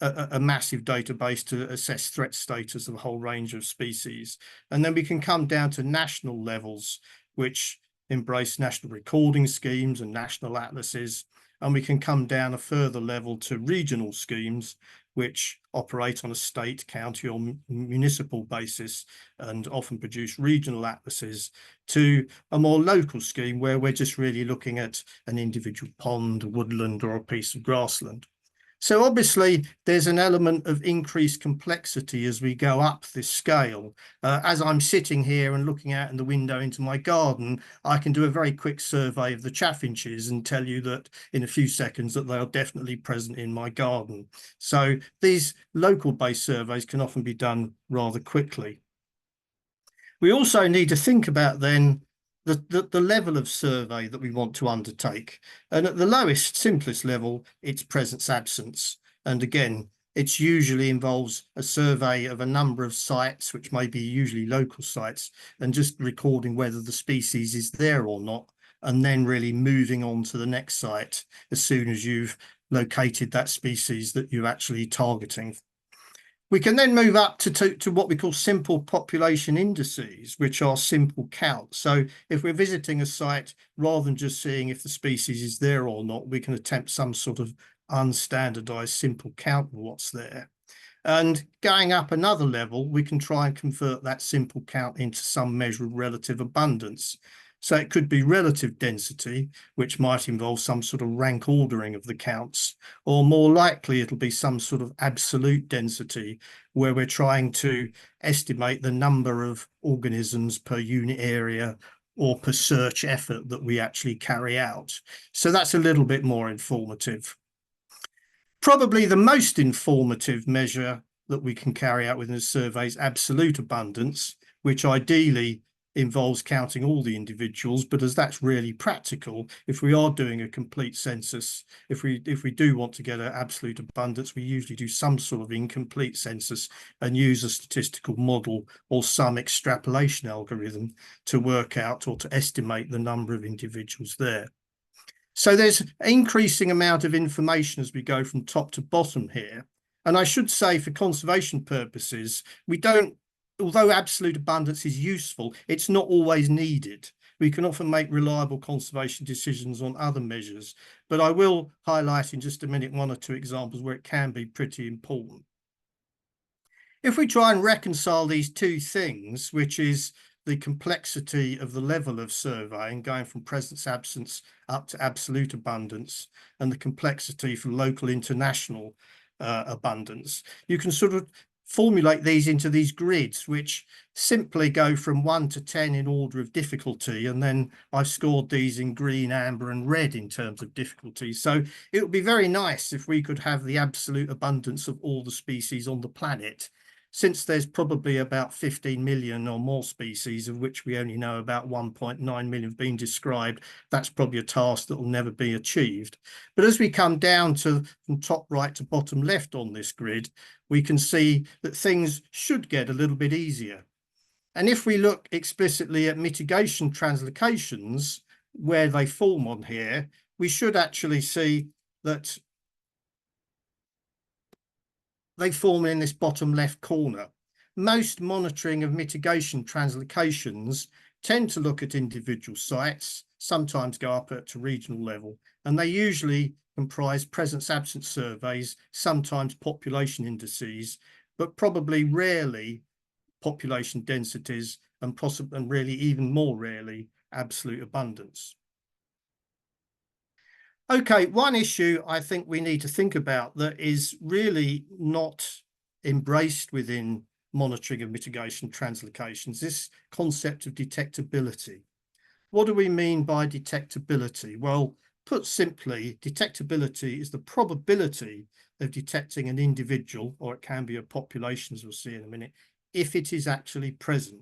a massive database to assess threat status of a whole range of species. And then we can come down to national levels, which embrace national recording schemes and national atlases. And we can come down a further level to regional schemes, which operate on a state, county or municipal basis and often produce regional atlases, to a more local scheme where we're just really looking at an individual pond, woodland or a piece of grassland. So obviously there's an element of increased complexity as we go up this scale. As I'm sitting here and looking out in the window into my garden, I can do a very quick survey of the chaffinches and tell you that in a few seconds that they are definitely present in my garden. So these local based surveys can often be done rather quickly. We also need to think about then the level of survey that we want to undertake. And at the lowest, simplest level, it's presence absence. And again, it usually involves a survey of a number of sites, which may be usually local sites, and just recording whether the species is there or not, and then really moving on to the next site as soon as you've located that species that you're actually targeting. We can then move up to what we call simple population indices, which are simple counts. So if we're visiting a site, rather than just seeing if the species is there or not, we can attempt some sort of unstandardized simple count of what's there. And going up another level, we can try and convert that simple count into some measure of relative abundance. So it could be relative density, which might involve some sort of rank ordering of the counts, or more likely it'll be some sort of absolute density where we're trying to estimate the number of organisms per unit area or per search effort that we actually carry out. So that's a little bit more informative. Probably the most informative measure that we can carry out within a survey is absolute abundance, which ideally involves counting all the individuals, but as that's really practical, if we are doing a complete census, if we do want to get an absolute abundance, we usually do some sort of incomplete census and use a statistical model or some extrapolation algorithm to work out or to estimate the number of individuals there. So there's an increasing amount of information as we go from top to bottom here. And I should say, for conservation purposes, we don't, although absolute abundance is useful, it's not always needed. We can often make reliable conservation decisions on other measures, but I will highlight in just a minute one or two examples where it can be pretty important. If we try and reconcile these two things, which is the complexity of the level of surveying going from presence absence up to absolute abundance, and the complexity from local international abundance, you can sort of formulate these into these grids, which simply go from 1 to 10 in order of difficulty. And then I've scored these in green, amber and red in terms of difficulty. So it would be very nice if we could have the absolute abundance of all the species on the planet. Since there's probably about 15 million or more species, of which we only know about 1.9 million have been described, that's probably a task that will never be achieved. But as we come down to from top right to bottom left on this grid, we can see that things should get a little bit easier. And if we look explicitly at mitigation translocations, where they form on here, we should actually see that they form in this bottom left corner. Most monitoring of mitigation translocations tend to look at individual sites, sometimes go up to regional level, and they usually comprise presence-absence surveys, sometimes population indices, but probably rarely population densities, and really even more rarely absolute abundance. Okay, one issue I think we need to think about that is really not embraced within monitoring of mitigation translocations, this concept of detectability. What do we mean by detectability? Well, put simply, detectability is the probability of detecting an individual, or it can be a population, as we'll see in a minute, if it is actually present.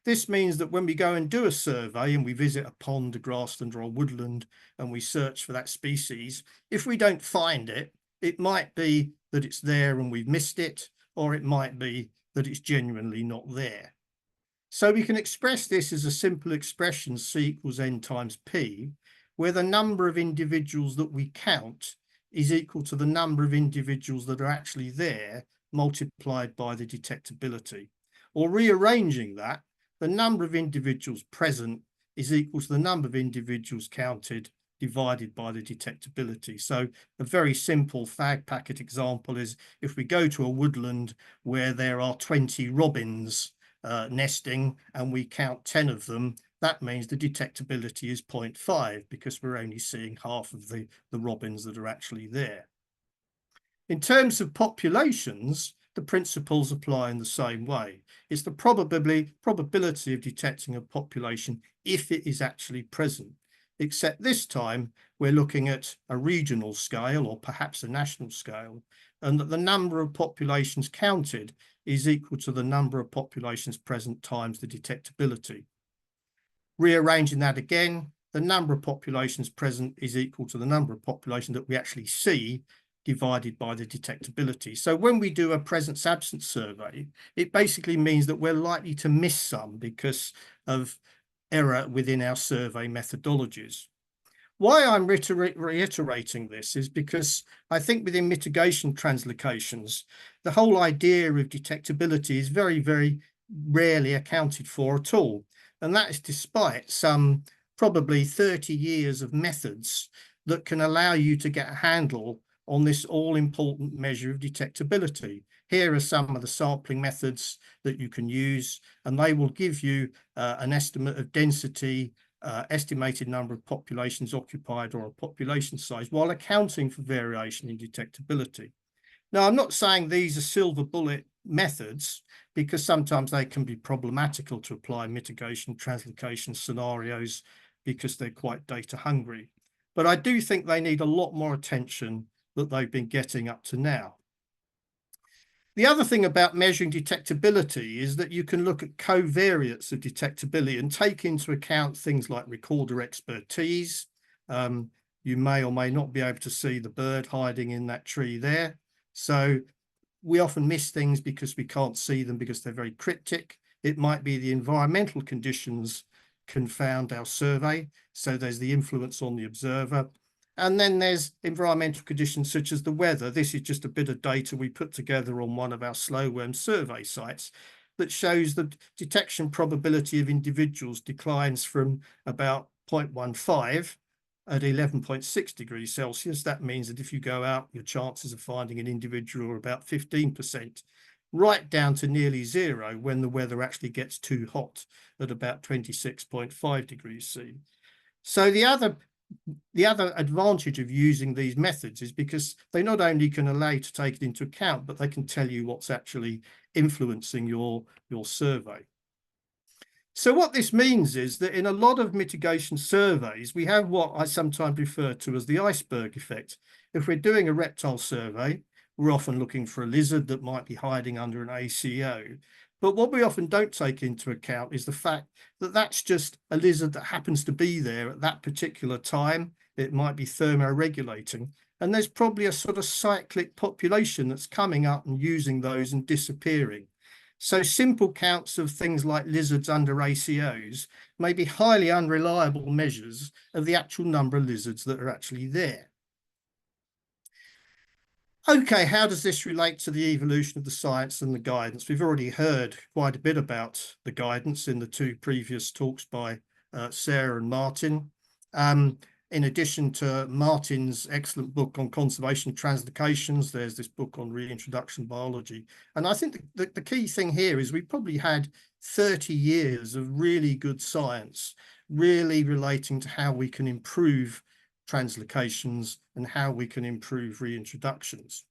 This means that when we go and do a survey and we visit a pond, a grassland or a woodland and we search for that species, if we don't find it, it might be that it's there and we've missed it, or it might be that it's genuinely not there. So we can express this as a simple expression, C equals N times P, where the number of individuals that we count is equal to the number of individuals that are actually there multiplied by the detectability. Or rearranging that, the number of individuals present is equal to the number of individuals counted divided by the detectability. So a very simple fag packet example is if we go to a woodland where there are 20 robins nesting and we count 10 of them, that means the detectability is 0.5 because we're only seeing half of the robins that are actually there. In terms of populations, the principles apply in the same way. It's the probability of detecting a population if it is actually present, except this time we're looking at a regional scale or perhaps a national scale, and that the number of populations counted is equal to the number of populations present times the detectability. Rearranging that again, the number of populations present is equal to the number of populations that we actually see divided by the detectability. So when we do a presence-absence survey, it basically means that we're likely to miss some because of error within our survey methodologies. Why I'm reiterating this is because I think within mitigation translocations, the whole idea of detectability is very, very rarely accounted for at all. And that is despite some probably 30 years of methods that can allow you to get a handle on this all-important measure of detectability. Here are some of the sampling methods that you can use, and they will give you an estimate of density, estimated number of populations occupied or a population size, while accounting for variation in detectability. Now, I'm not saying these are silver bullet methods, because sometimes they can be problematical to apply mitigation translocation scenarios because they're quite data hungry. But I do think they need a lot more attention that they've been getting up to now. The other thing about measuring detectability is that you can look at covariates of detectability and take into account things like recorder expertise. You may or may not be able to see the bird hiding in that tree there. So we often miss things because we can't see them because they're very cryptic. It might be the environmental conditions confound our survey. So there's the influence on the observer. And then there's environmental conditions such as the weather. This is just a bit of data we put together on one of our slow worm survey sites that shows the detection probability of individuals declines from about 0.15 at 11.6 degrees Celsius. That means that if you go out, your chances of finding an individual are about 15%, right down to nearly zero when the weather actually gets too hot at about 26.5 degrees C. So the other advantage of using these methods is because they not only can allow you to take it into account, but they can tell you what's actually influencing your survey. So what this means is that in a lot of mitigation surveys, we have what I sometimes refer to as the iceberg effect. If we're doing a reptile survey, we're often looking for a lizard that might be hiding under an ACO. But what we often don't take into account is the fact that that's just a lizard that happens to be there at that particular time. It might be thermoregulating. And there's probably a sort of cyclic population that's coming up and using those and disappearing. So simple counts of things like lizards under ACOs may be highly unreliable measures of the actual number of lizards that are actually there. Okay, how does this relate to the evolution of the science and the guidance? We've already heard quite a bit about the guidance in the two previous talks by Sarah and Martin. In addition to Martin's excellent book on conservation translocations, there's this book on reintroduction biology. And I think the key thing here is we probably had 30 years of really good science, really relating to how we can improve translocations and how we can improve reintroductions.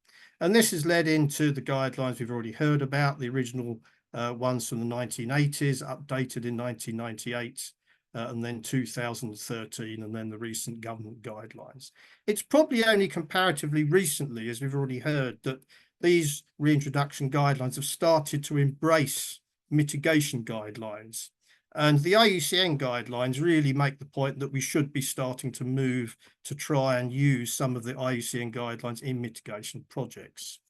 And this has led into the guidelines we've already heard about, the original ones from the 1980s, updated in 1998. And then 2013, and then the recent government guidelines. It's probably only comparatively recently, as we've already heard, that these reintroduction guidelines have started to embrace mitigation guidelines. And the IUCN guidelines really make the point that we should be starting to move to try and use some of the IUCN guidelines in mitigation projects.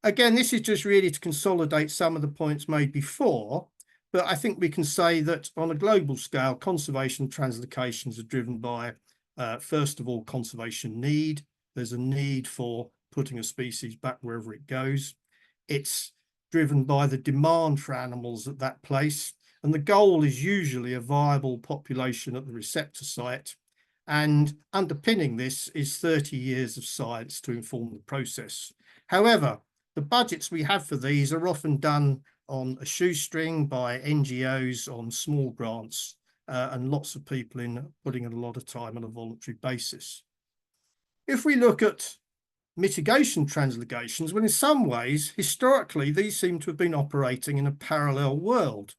Again, this is just really to consolidate some of the points made before. But I think we can say that on a global scale, conservation translocations are driven by, first of all, conservation need. There's a need for putting a species back wherever it goes. It's driven by the demand for animals at that place. And the goal is usually a viable population at the receptor site. And underpinning this is 30 years of science to inform the process. However, the budgets we have for these are often done on a shoestring by NGOs on small grants and lots of people putting in a lot of time on a voluntary basis. If we look at mitigation translocations, well, in some ways, historically, these seem to have been operating in a parallel world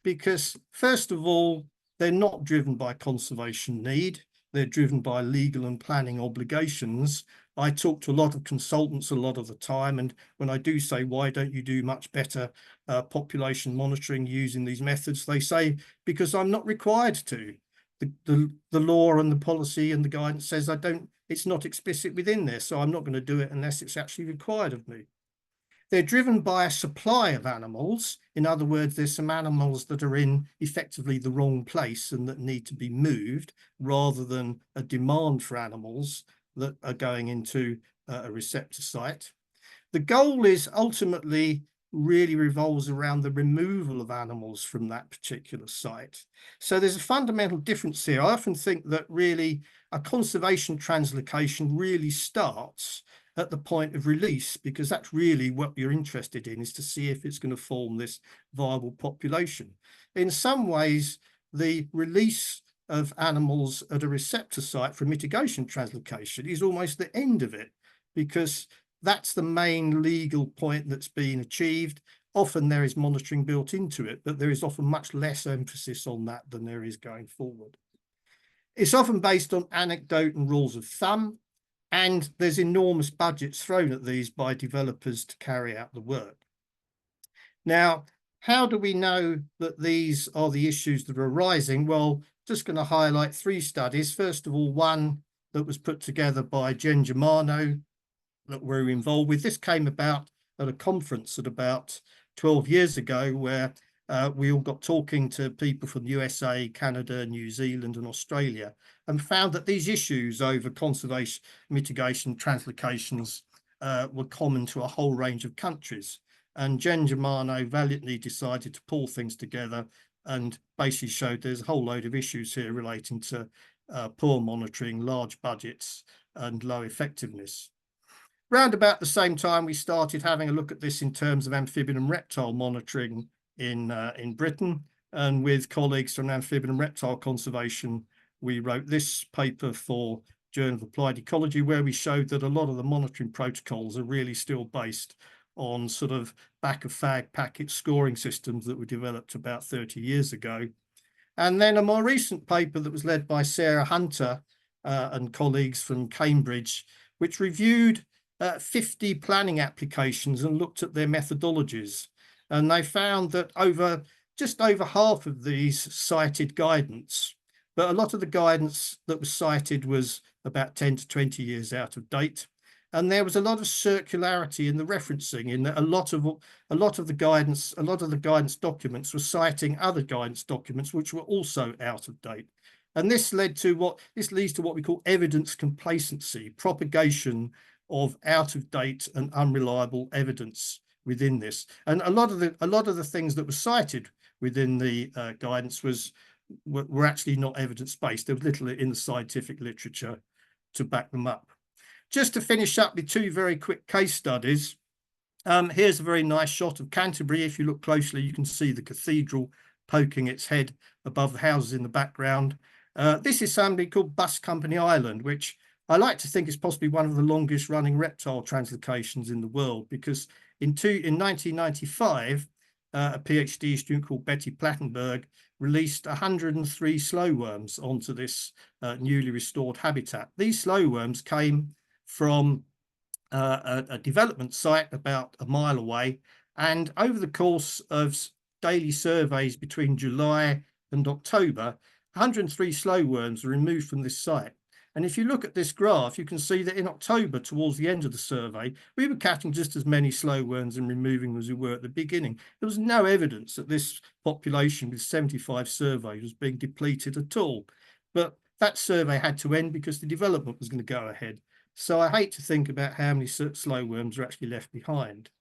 because, first of all, they're not driven by conservation need. They're driven by legal and planning obligations. I talk to a lot of consultants a lot of the time, and when I do say, why don't you do much better population monitoring using these methods, they say, because I'm not required to. The law and the policy and the guidance says it's not explicit within there, so I'm not going to do it unless it's actually required of me. They're driven by a supply of animals. In other words, there's some animals that are in effectively the wrong place and that need to be moved rather than a demand for animals that are going into a receptor site. The goal is ultimately really revolves around the removal of animals from that particular site. So there's a fundamental difference here. I often think that really a conservation translocation really starts at the point of release, because that's really what you're interested in, is to see if it's going to form this viable population. In some ways, the release of animals at a receptor site for mitigation translocation is almost the end of it, because that's the main legal point that's being achieved. Often there is monitoring built into it, but there is often much less emphasis on that than there is going forward. It's often based on anecdote and rules of thumb, and there's enormous budgets thrown at these by developers to carry out the work. Now, how do we know that these are the issues that are arising? Well, just going to highlight 3 studies. First of all, one that was put together by Jen Germano that we're involved with. This came about at a conference at about 12 years ago, where we all got talking to people from the USA, Canada, New Zealand and Australia, and found that these issues over conservation, mitigation, translocations were common to a whole range of countries. And Jen Germano valiantly decided to pull things together and basically showed there's a whole load of issues here relating to poor monitoring, large budgets and low effectiveness. Round about the same time, we started having a look at this in terms of amphibian and reptile monitoring in Britain, and with colleagues from Amphibian and Reptile Conservation, we wrote this paper for Journal of Applied Ecology, where we showed that a lot of the monitoring protocols are really still based on sort of back of fag packet scoring systems that were developed about 30 years ago. And then a more recent paper that was led by Sarah Hunter and colleagues from Cambridge, which reviewed 50 planning applications and looked at their methodologies. And they found that just over half of these cited guidance, but a lot of the guidance that was cited was about 10 to 20 years out of date. And there was a lot of circularity in the referencing, in that a lot of the guidance documents were citing other guidance documents which were also out of date. And this leads to what we call evidence complacency, propagation of out of date and unreliable evidence within this. And a lot of the things that were cited within the guidance were actually not evidence-based. There was little in the scientific literature to back them up. Just to finish up with two very quick case studies. Here's a very nice shot of Canterbury. If you look closely, you can see the cathedral poking its head above the houses in the background. This is something called Bus Company Island, which I like to think is possibly one of the longest running reptile translocations in the world, because in 1995, a PhD student called Betty Plattenberg released 103 slow worms onto this newly restored habitat. These slow worms came from a development site about a mile away, and over the course of daily surveys between July and October, 103 slow worms were removed from this site. And if you look at this graph, you can see that in October, towards the end of the survey, we were catching just as many slow worms and removing them as we were at the beginning. There was no evidence that this population with 75 surveys was being depleted at all. But that survey had to end because the development was going to go ahead. So I hate to think about how many slow worms are actually left behind.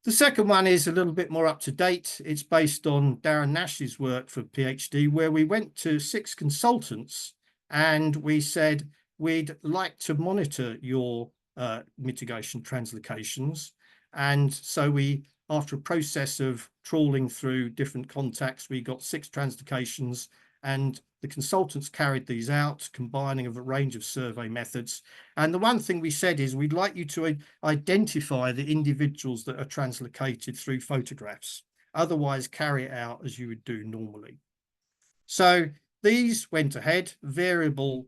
The second one is a little bit more up to date. It's based on Darren Nash's work for PhD, where we went to 6 consultants and we said, we'd like to monitor your mitigation translocations. And so we, after a process of trawling through different contacts, we got 6 translocations, and the consultants carried these out, combining of a range of survey methods. And the one thing we said is we'd like you to identify the individuals that are translocated through photographs. Otherwise, carry it out as you would do normally. So these went ahead, variable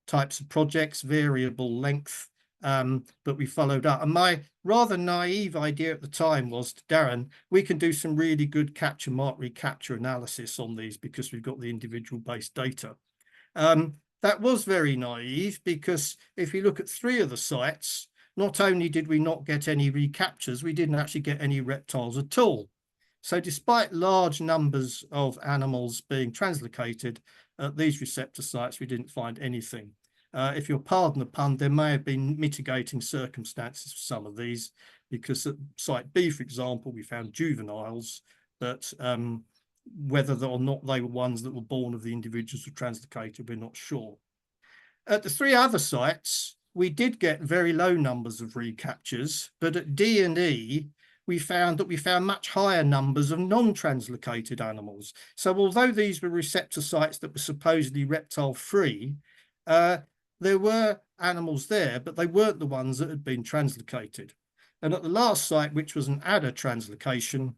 types of projects, variable length, but we followed up. And my rather naive idea at the time was, Darren, we can do some really good capture mark recapture analysis on these because we've got the individual based data. That was very naive, because if you look at 3 of the sites, not only did we not get any recaptures, we didn't actually get any reptiles at all. So despite large numbers of animals being translocated at these receptor sites, we didn't find anything. If you'll pardon the pun, there may have been mitigating circumstances for some of these, because at site B, for example, we found juveniles, but whether or not they were ones that were born of the individuals who translocated, we're not sure. At the 3 other sites, we did get very low numbers of recaptures, but at D and E, we found much higher numbers of non-translocated animals. So although these were receptor sites that were supposedly reptile-free, there were animals there, but they weren't the ones that had been translocated. And at the last site, which was an adder translocation,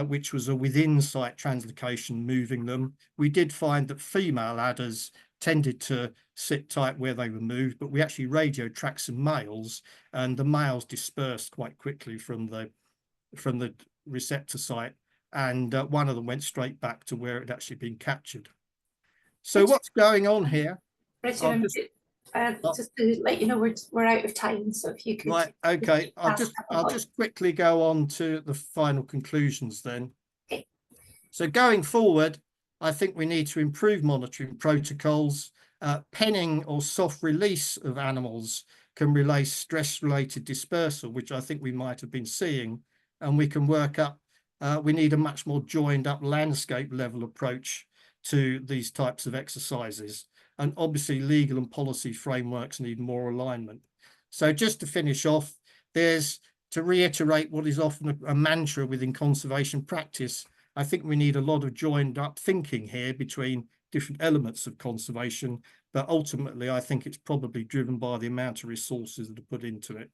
which was a within-site translocation moving them, we did find that female adders tended to sit tight where they were moved, but we actually radio tracked some males, and the males dispersed quite quickly from the receptor site, and one of them went straight back to where it had actually been captured. So what's going on here? Richard, just to let you know, we're out of time, so if you could. Right, okay, I'll just quickly go on to the final conclusions then. Okay. So going forward, I think we need to improve monitoring protocols. Penning or soft release of animals can relay stress-related dispersal, which I think we might have been seeing, and we can work up. We need a much more joined up landscape level approach to these types of exercises. And obviously legal and policy frameworks need more alignment. So just to finish off, there's, to reiterate what is often a mantra within conservation practice, I think we need a lot of joined up thinking here between different elements of conservation, but ultimately I think it's probably driven by the amount of resources that are put into it.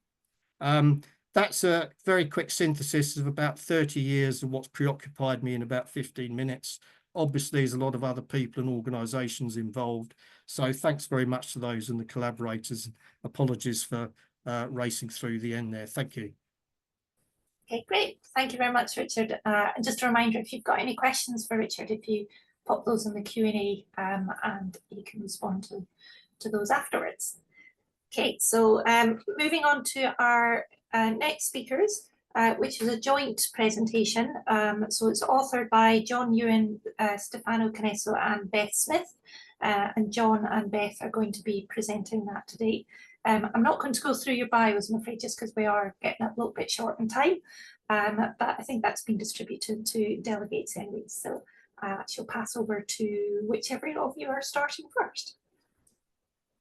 that's a very quick synthesis of about 30 years of what's preoccupied me in about 15 minutes. Obviously, there's a lot of other people and organisations involved. So thanks very much to those and the collaborators. Apologies for racing through the end there. Thank you. Okay, great. Thank you very much, Richard. And just a reminder, if you've got any questions for Richard, if you pop those in the Q&A and he can respond to those afterwards. Okay, so moving on to our next speakers, which is a joint presentation. So it's authored by John Ewan, Stefano Canesso and Beth Smith. And John and Beth are going to be presenting that today. I'm not going to go through your bios, I'm afraid, just because we are getting a little bit short on time. But I think that's been distributed to delegates anyway. So she'll pass over to whichever of you are starting first.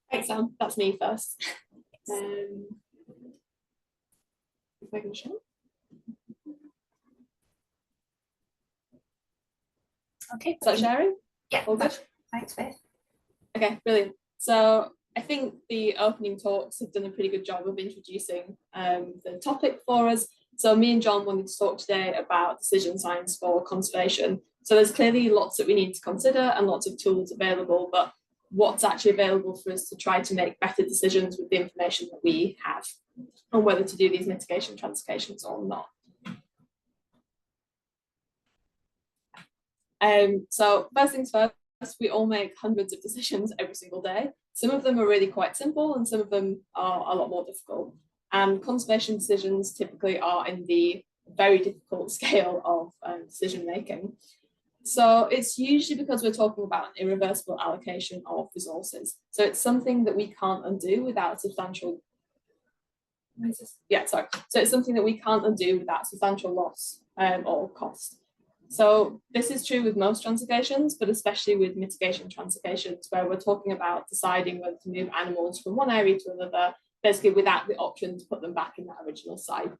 Thanks, Sam. That's me first. If I can show. Okay. Is that sharing? Yeah. All good? Thanks, Beth. Okay, brilliant. So I think the opening talks have done a pretty good job of introducing the topic for us. So me and John wanted to talk today about decision science for conservation. So there's clearly lots that we need to consider and lots of tools available, but what's actually available for us to try to make better decisions with the information that we have on whether to do these mitigation translocations or not. So first things first, we all make hundreds of decisions every single day. Some of them are really quite simple and some of them are a lot more difficult. And conservation decisions typically are in the very difficult scale of decision making. So it's usually because we're talking about an irreversible allocation of resources. So it's something that we can't undo without substantial, So it's something that we can't undo without substantial loss or cost. So this is true with most translocations, but especially with mitigation translocations, where we're talking about deciding whether to move animals from one area to another, basically without the option to put them back in that original site.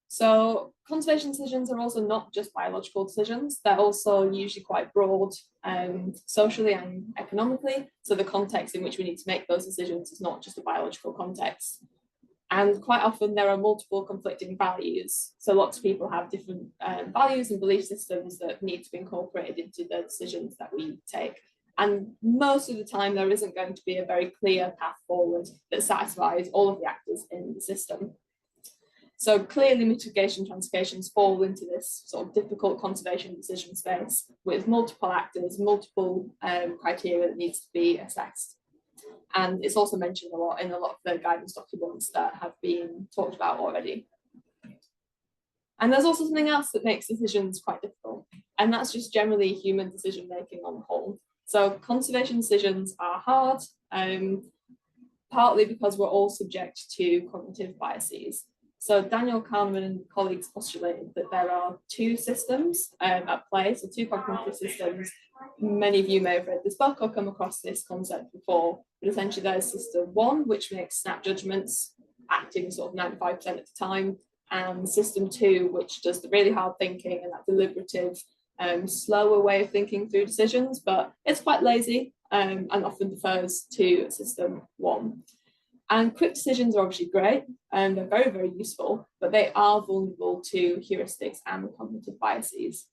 So conservation decisions are also not just biological decisions, they're also usually quite broad socially and economically. So the context in which we need to make those decisions is not just a biological context. And quite often there are multiple conflicting values. So lots of people have different values and belief systems that need to be incorporated into the decisions that we take. And most of the time there isn't going to be a very clear path forward that satisfies all of the actors in the system. So clearly mitigation translocations fall into this sort of difficult conservation decision space with multiple actors, multiple criteria that needs to be assessed. And it's also mentioned a lot in a lot of the guidance documents that have been talked about already. And there's also something else that makes decisions quite difficult, and that's just generally human decision making on the whole. So conservation decisions are hard, partly because we're all subject to cognitive biases. So Daniel Kahneman and colleagues postulated that there are two systems at play, so two cognitive systems. Many of you may have read this book or come across this concept before, but essentially there's system one, which makes snap judgments, acting sort of 95% of the time, and system two, which does the really hard thinking and that deliberative, slower way of thinking through decisions, but it's quite lazy and often defers to system one. And quick decisions are obviously great and they're very, very useful, but they are vulnerable to heuristics and cognitive biases.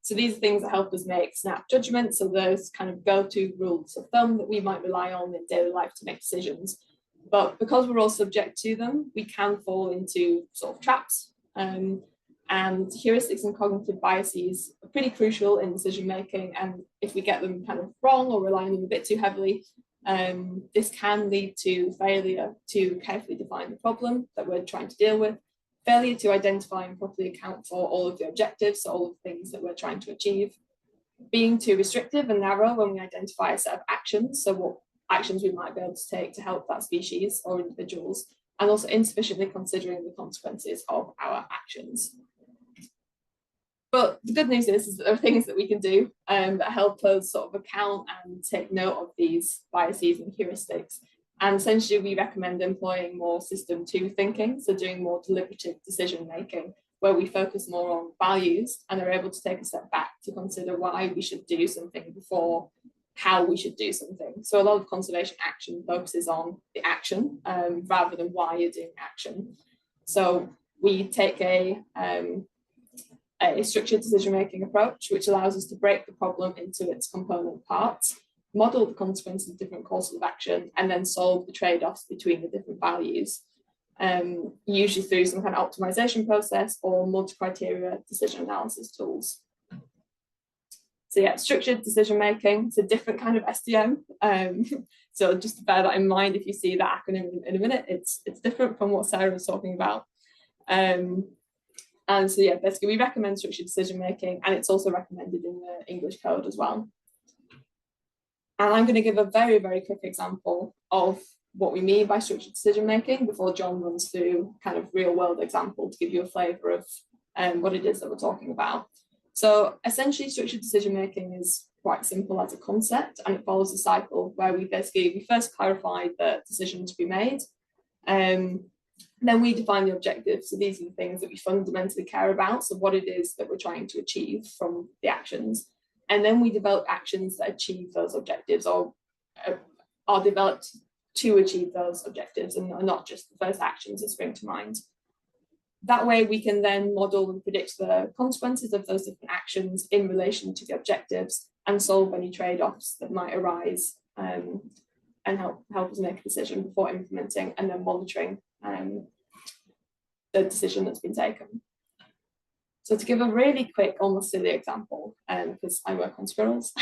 So these are things that help us make snap judgments, so those kind of go-to rules of thumb that we might rely on in daily life to make decisions. But because we're all subject to them, we can fall into sort of traps. And heuristics and cognitive biases are pretty crucial in decision making. And if we get them kind of wrong or rely on them a bit too heavily, this can lead to failure to carefully define the problem that we're trying to deal with, failure to identify and properly account for all of the objectives, so all of the things that we're trying to achieve, being too restrictive and narrow when we identify a set of actions, so what actions we might be able to take to help that species or individuals, and also insufficiently considering the consequences of our actions. But the good news is that there are things that we can do that help us sort of account and take note of these biases and heuristics. And essentially we recommend employing more system two thinking, so doing more deliberative decision making, where we focus more on values and are able to take a step back to consider why we should do something before how we should do something. So a lot of conservation action focuses on the action rather than why you're doing action. So we take a structured decision-making approach, which allows us to break the problem into its component parts, model the consequences of different courses of action, and then solve the trade-offs between the different values, usually through some kind of optimization process or multi-criteria decision analysis tools. So yeah, structured decision-making, it's a different kind of SDM. So just to bear that in mind, if you see that acronym in a minute, it's different from what Sarah was talking about. And so yeah, basically we recommend structured decision-making, and it's also recommended in the English code as well. And I'm going to give a very, very quick example of what we mean by structured decision-making before John runs through kind of real-world example to give you a flavour of what it is that we're talking about. So essentially, structured decision-making is quite simple as a concept, and it follows a cycle where we first clarify the decision to be made, then we define the objectives. So these are the things that we fundamentally care about, so what it is that we're trying to achieve from the actions. And then we develop actions that achieve those objectives or are developed to achieve those objectives and not just the first actions that spring to mind. That way we can then model and predict the consequences of those different actions in relation to the objectives and solve any trade-offs that might arise and help us make a decision before implementing and then monitoring the decision that's been taken. So to give a really quick, almost silly example, because I work on squirrels.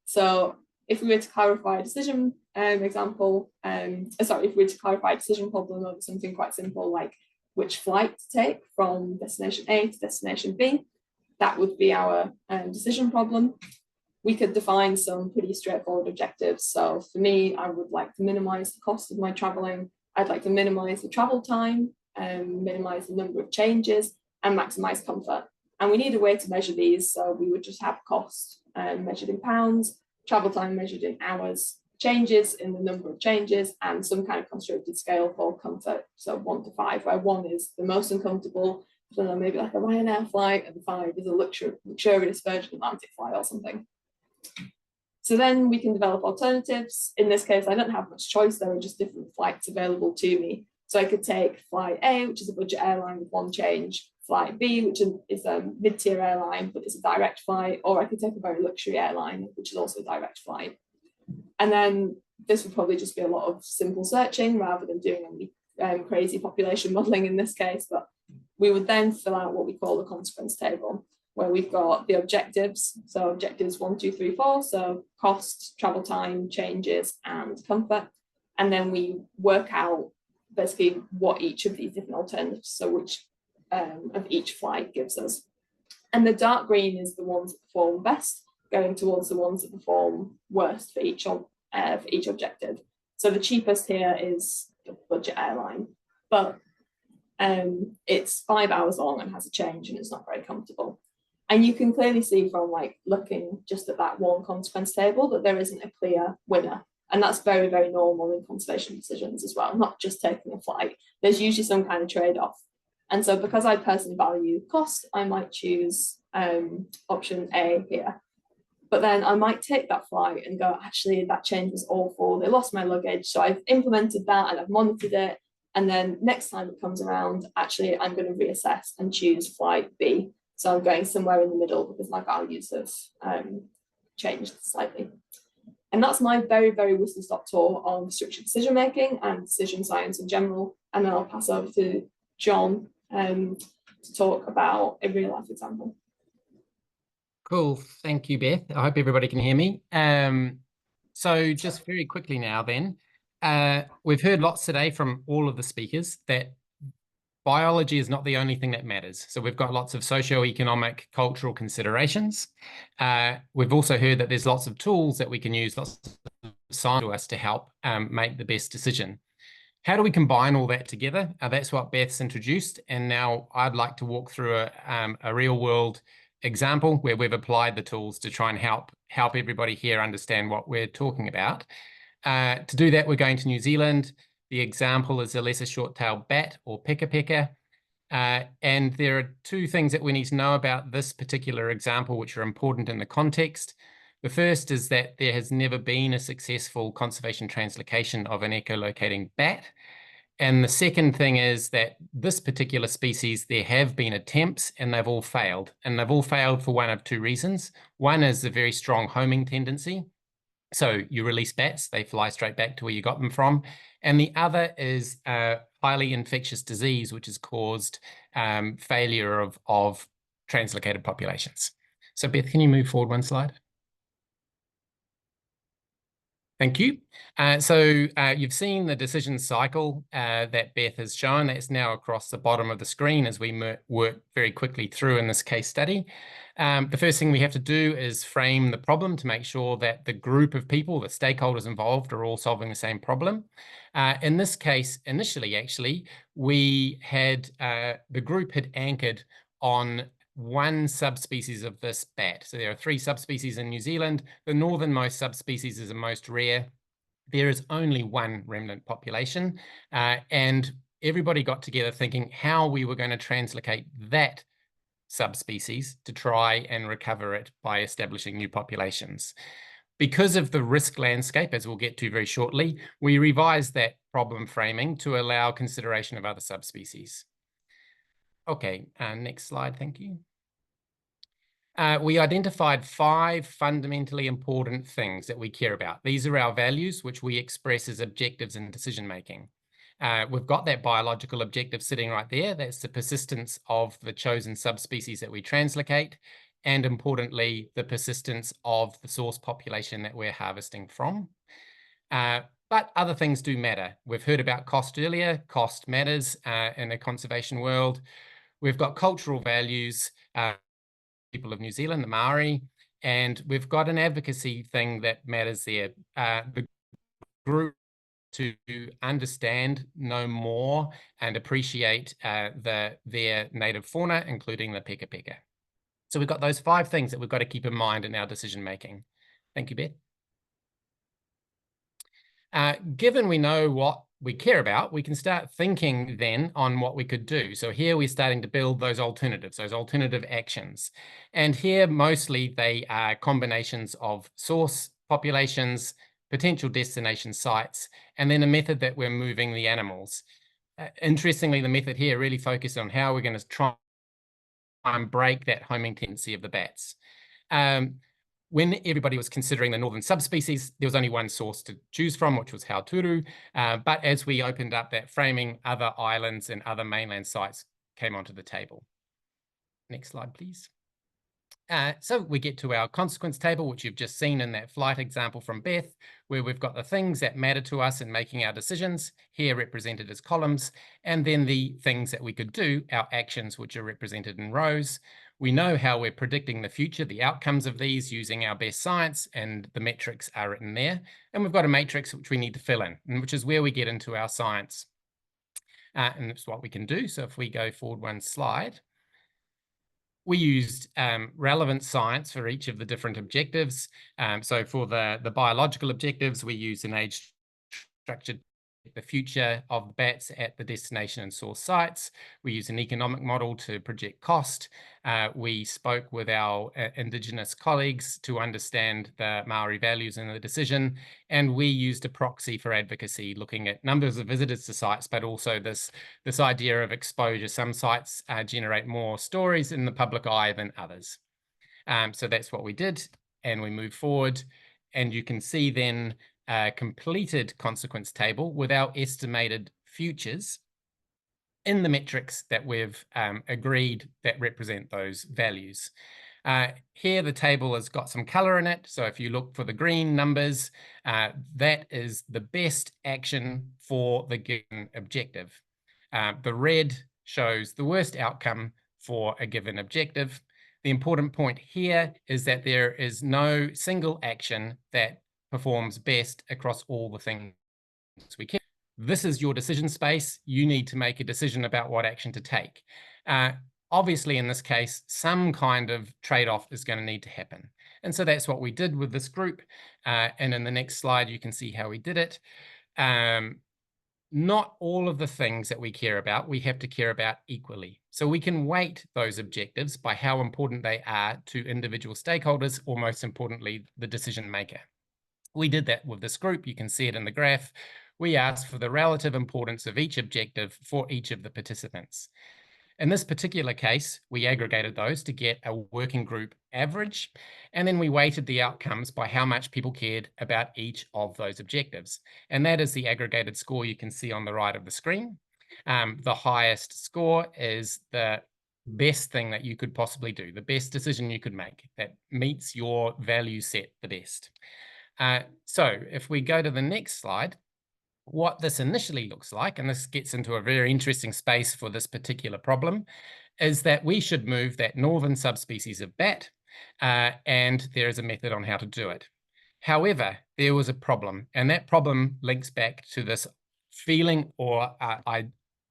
So if we were to clarify a decision example, if we were to clarify a decision problem over something quite simple like which flight to take from destination A to destination B, that would be our decision problem. We could define some pretty straightforward objectives. So for me, I would like to minimize the cost of my traveling. I'd like to minimize the travel time, minimize the number of changes, and maximize comfort. And we need a way to measure these. So we would just have cost measured in pounds, travel time measured in hours, changes in the number of changes, and some kind of constructed scale for comfort. So 1 to 5, where 1 is the most uncomfortable, so maybe like a Ryanair flight, and 5 is a luxurious Virgin Atlantic flight or something. So then we can develop alternatives. In this case, I don't have much choice. There are just different flights available to me. So I could take flight A, which is a budget airline with 1 change, flight B, which is a mid-tier airline, but it's a direct flight, or I could take a very luxury airline, which is also a direct flight. And then this would probably just be a lot of simple searching rather than doing any crazy population modelling in this case, but we would then fill out what we call the consequence table, where we've got the objectives. So objectives 1, 2, 3, 4, so cost, travel time, changes, and comfort. And then we work out basically what each of these different alternatives, so which of each flight gives us. And the dark green is the ones that perform best, going towards the ones that perform worst for each objective. So the cheapest here is the budget airline, but it's 5 hours long and has a change and it's not very comfortable. And you can clearly see from like looking just at that one consequence table that there isn't a clear winner. And that's very, very normal in conservation decisions as well, not just taking a flight. There's usually some kind of trade-off. And so because I personally value cost, I might choose option A here. But then I might take that flight and go, actually, that change was awful. They lost my luggage. So I've implemented that and I've monitored it. And then next time it comes around, actually, I'm going to reassess and choose flight B. So I'm going somewhere in the middle because my values have changed slightly. And that's my very, very whistle-stop tour on structured decision-making and decision science in general. And then I'll pass over to John to talk about a real-life example. Cool. Thank you, Beth. I hope everybody can hear me. So just very quickly now then, we've heard lots today from all of the speakers that biology is not the only thing that matters. So we've got lots of socio-economic, cultural considerations. We've also heard that there's lots of tools that we can use, lots of science to us to help make the best decision. How do we combine all that together? That's what Beth's introduced. And now I'd like to walk through a real world example where we've applied the tools to try and help everybody here understand what we're talking about. To do that, we're going to New Zealand. The example is a lesser short-tailed bat or peka. And there are 2 things that we need to know about this particular example, which are important in the context. The first is that there has never been a successful conservation translocation of an echolocating bat. And the second thing is that this particular species, there have been attempts and they've all failed. And they've all failed for one of two reasons. One is a very strong homing tendency. So you release bats, they fly straight back to where you got them from. And the other is a highly infectious disease, which has caused failure of translocated populations. So Beth, can you move forward one slide? Thank you. So you've seen the decision cycle that Beth has shown. That's now across the bottom of the screen as we work very quickly through in this case study. The first thing we have to do is frame the problem to make sure that the group of people, the stakeholders involved, are all solving the same problem. In this case, initially, actually, we had the group had anchored on one subspecies of this bat. So there are 3 subspecies in New Zealand. The northernmost subspecies is the most rare. There is only one remnant population, and everybody got together thinking how we were going to translocate that subspecies to try and recover it by establishing new populations. Because of the risk landscape, as we'll get to very shortly, we revised that problem framing to allow consideration of other subspecies. Okay, next slide, thank you. We identified 5 fundamentally important things that we care about. These are our values, which we express as objectives in decision-making. We've got that biological objective sitting right there. That's the persistence of the chosen subspecies that we translocate, and importantly, the persistence of the source population that we're harvesting from. But other things do matter. We've heard about cost earlier. Cost matters in a conservation world. We've got cultural values, people of New Zealand, the Maori, and we've got an advocacy thing that matters there. The group to understand, know more, and appreciate their native fauna, including the peka peka. So we've got those 5 things that we've got to keep in mind in our decision making. Thank you, Beth. Given we know what we care about, we can start thinking then on what we could do. So here we're starting to build those alternatives, those alternative actions. And here mostly they are combinations of source populations, potential destination sites, and then a method that we're moving the animals. Interestingly, the method here really focused on how we're going to try and break that homing tendency of the bats. When everybody was considering the northern subspecies, there was only one source to choose from, which was Hauturu. But as we opened up that framing, other islands and other mainland sites came onto the table. Next slide, please. So we get to our consequence table, which you've just seen in that flight example from Beth, where we've got the things that matter to us in making our decisions, here represented as columns, and then the things that we could do, our actions, which are represented in rows. We know how we're predicting the future, the outcomes of these using our best science, and the metrics are written there. And we've got a matrix which we need to fill in, which is where we get into our science. And that's what we can do. So if we go forward one slide, we used relevant science for each of the different objectives. So for the biological objectives, we use an age-structured the future of bats at the destination and source sites. We use an economic model to project cost. We spoke with our Indigenous colleagues to understand the Maori values in the decision. And we used a proxy for advocacy, looking at numbers of visitors to sites, but also this idea of exposure. Some sites generate more stories in the public eye than others. So that's what we did. And we move forward. And you can see then a completed consequence table with our estimated futures in the metrics that we've agreed that represent those values. Here, the table has got some color in it. So if you look for the green numbers, that is the best action for the given objective. The red shows the worst outcome for a given objective. The important point here is that there is no single action that performs best across all the things we care. This is your decision space. You need to make a decision about what action to take. Obviously, in this case, some kind of trade-off is going to need to happen. And so that's what we did with this group. And in the next slide, you can see how we did it. not all of the things that we care about, we have to care about equally. So we can weight those objectives by how important they are to individual stakeholders, or most importantly, the decision maker. We did that with this group. You can see it in the graph. We asked for the relative importance of each objective for each of the participants. In this particular case, we aggregated those to get a working group average, and then we weighted the outcomes by how much people cared about each of those objectives. And that is the aggregated score you can see on the right of the screen. The highest score is the best thing that you could possibly do, the best decision you could make that meets your value set the best. So if we go to the next slide, what this initially looks like, and this gets into a very interesting space for this particular problem, is that we should move that northern subspecies of bat, and there is a method on how to do it. However, there was a problem, and that problem links back to this feeling or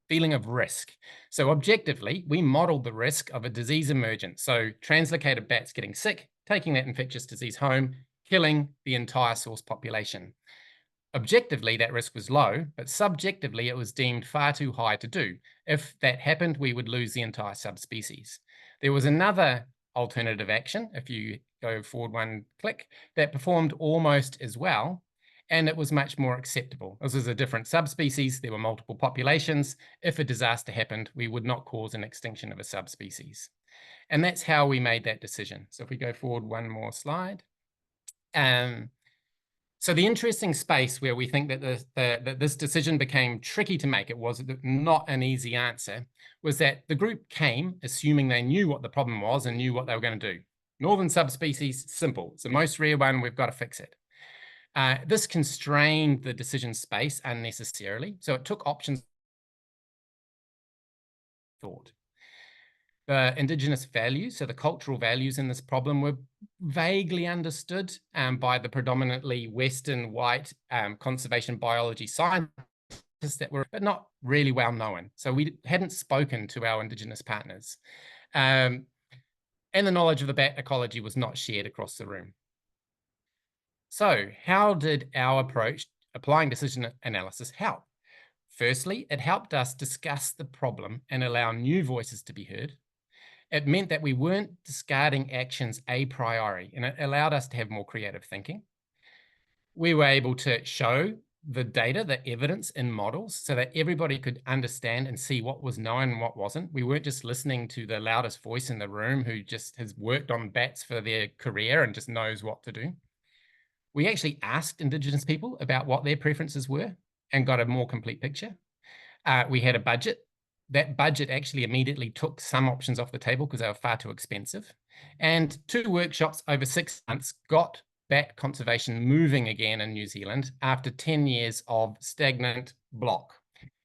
feeling of risk. So objectively, we modeled the risk of a disease emergence. So translocated bats getting sick, taking that infectious disease home, killing the entire source population. Objectively, that risk was low, but subjectively, it was deemed far too high to do. If that happened, we would lose the entire subspecies. There was another alternative action, if you go forward one click, that performed almost as well, and it was much more acceptable. This was a different subspecies. There were multiple populations. If a disaster happened, we would not cause an extinction of a subspecies. And that's how we made that decision. So if we go forward one more slide. So the interesting space where we think that that this decision became tricky to make, it was not an easy answer, was that the group came assuming they knew what the problem was and knew what they were going to do. Northern subspecies, simple. It's the most rare one, we've got to fix it. This constrained the decision space unnecessarily, so it took options thought. The Indigenous values, so the cultural values in this problem, were vaguely understood by the predominantly Western white conservation biology scientists that were, but not really well known. So we hadn't spoken to our Indigenous partners. And the knowledge of the bat ecology was not shared across the room. So how did our approach, applying decision analysis, help? Firstly, it helped us discuss the problem and allow new voices to be heard. It meant that we weren't discarding actions a priori, and it allowed us to have more creative thinking. We were able to show the data, the evidence in models, so that everybody could understand and see what was known and what wasn't. We weren't just listening to the loudest voice in the room who just has worked on bats for their career and just knows what to do. We actually asked Indigenous people about what their preferences were and got a more complete picture. We had a budget. That budget actually immediately took some options off the table because they were far too expensive. And 2 workshops over 6 months got bat conservation moving again in New Zealand after 10 years of stagnant block.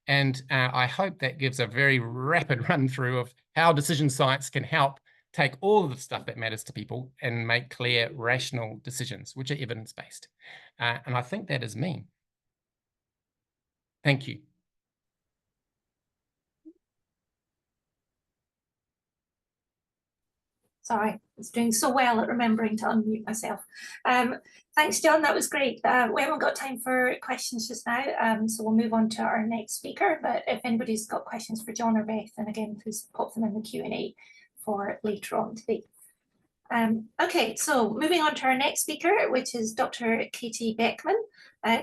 And I hope that gives a very rapid run through of how decision science can help take all of the stuff that matters to people and make clear, rational decisions, which are evidence-based. And I think that is me. Thank you. Sorry, I was doing so well at remembering to unmute myself. Thanks, John, that was great. We haven't got time for questions just now, so we'll move on to our next speaker. But if anybody's got questions for John or Beth, then again, please pop them in the Q&A for later on today. Okay, so moving on to our next speaker, which is Dr. Katie Beckman.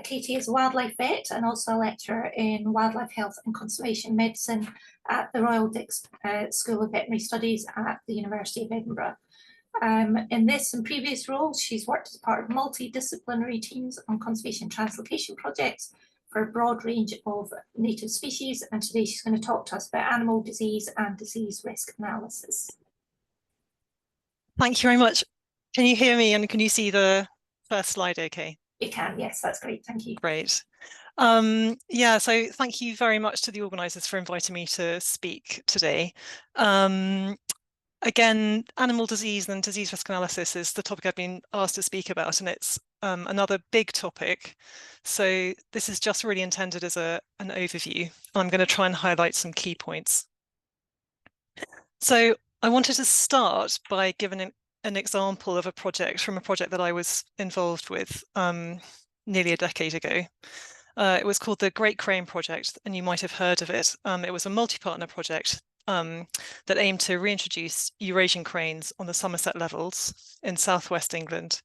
Katie is a wildlife vet and also a lecturer in wildlife health and conservation medicine at the Royal Dix School of Veterinary Studies at the University of Edinburgh. In this and previous roles, she's worked as part of multidisciplinary teams on conservation translocation projects for a broad range of native species, and today she's going to talk to us about animal disease and disease risk analysis. Thank you very much. Can you hear me and can you see the first slide okay? We can, yes, that's great, thank you. Great. Yeah, so thank you very much to the organisers for inviting me to speak today. Again, animal disease and disease risk analysis is the topic I've been asked to speak about, and it's another big topic. So this is just really intended as an overview. I'm going to try and highlight some key points. So I wanted to start by giving an example of a project that I was involved with nearly a decade ago. It was called the Great Crane Project, and you might have heard of it. It was a multi-partner project that aimed to reintroduce Eurasian cranes on the Somerset levels in southwest England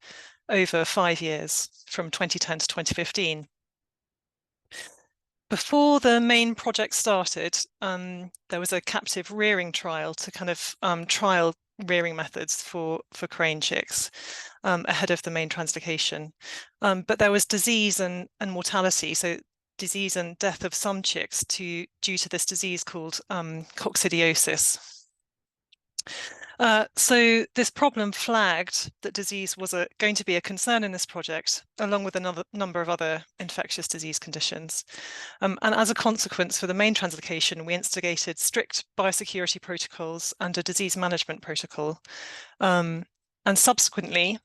over 5 years, from 2010 to 2015. Before the main project started, there was a captive rearing trial to kind of trial rearing methods for crane chicks ahead of the main translocation. But there was disease and mortality, so disease and death of some chicks due to this disease called coccidiosis. So this problem flagged that disease was going to be a concern in this project, along with another number of other infectious disease conditions. And as a consequence, for the main translocation, we instigated strict biosecurity protocols and a disease management protocol, and subsequently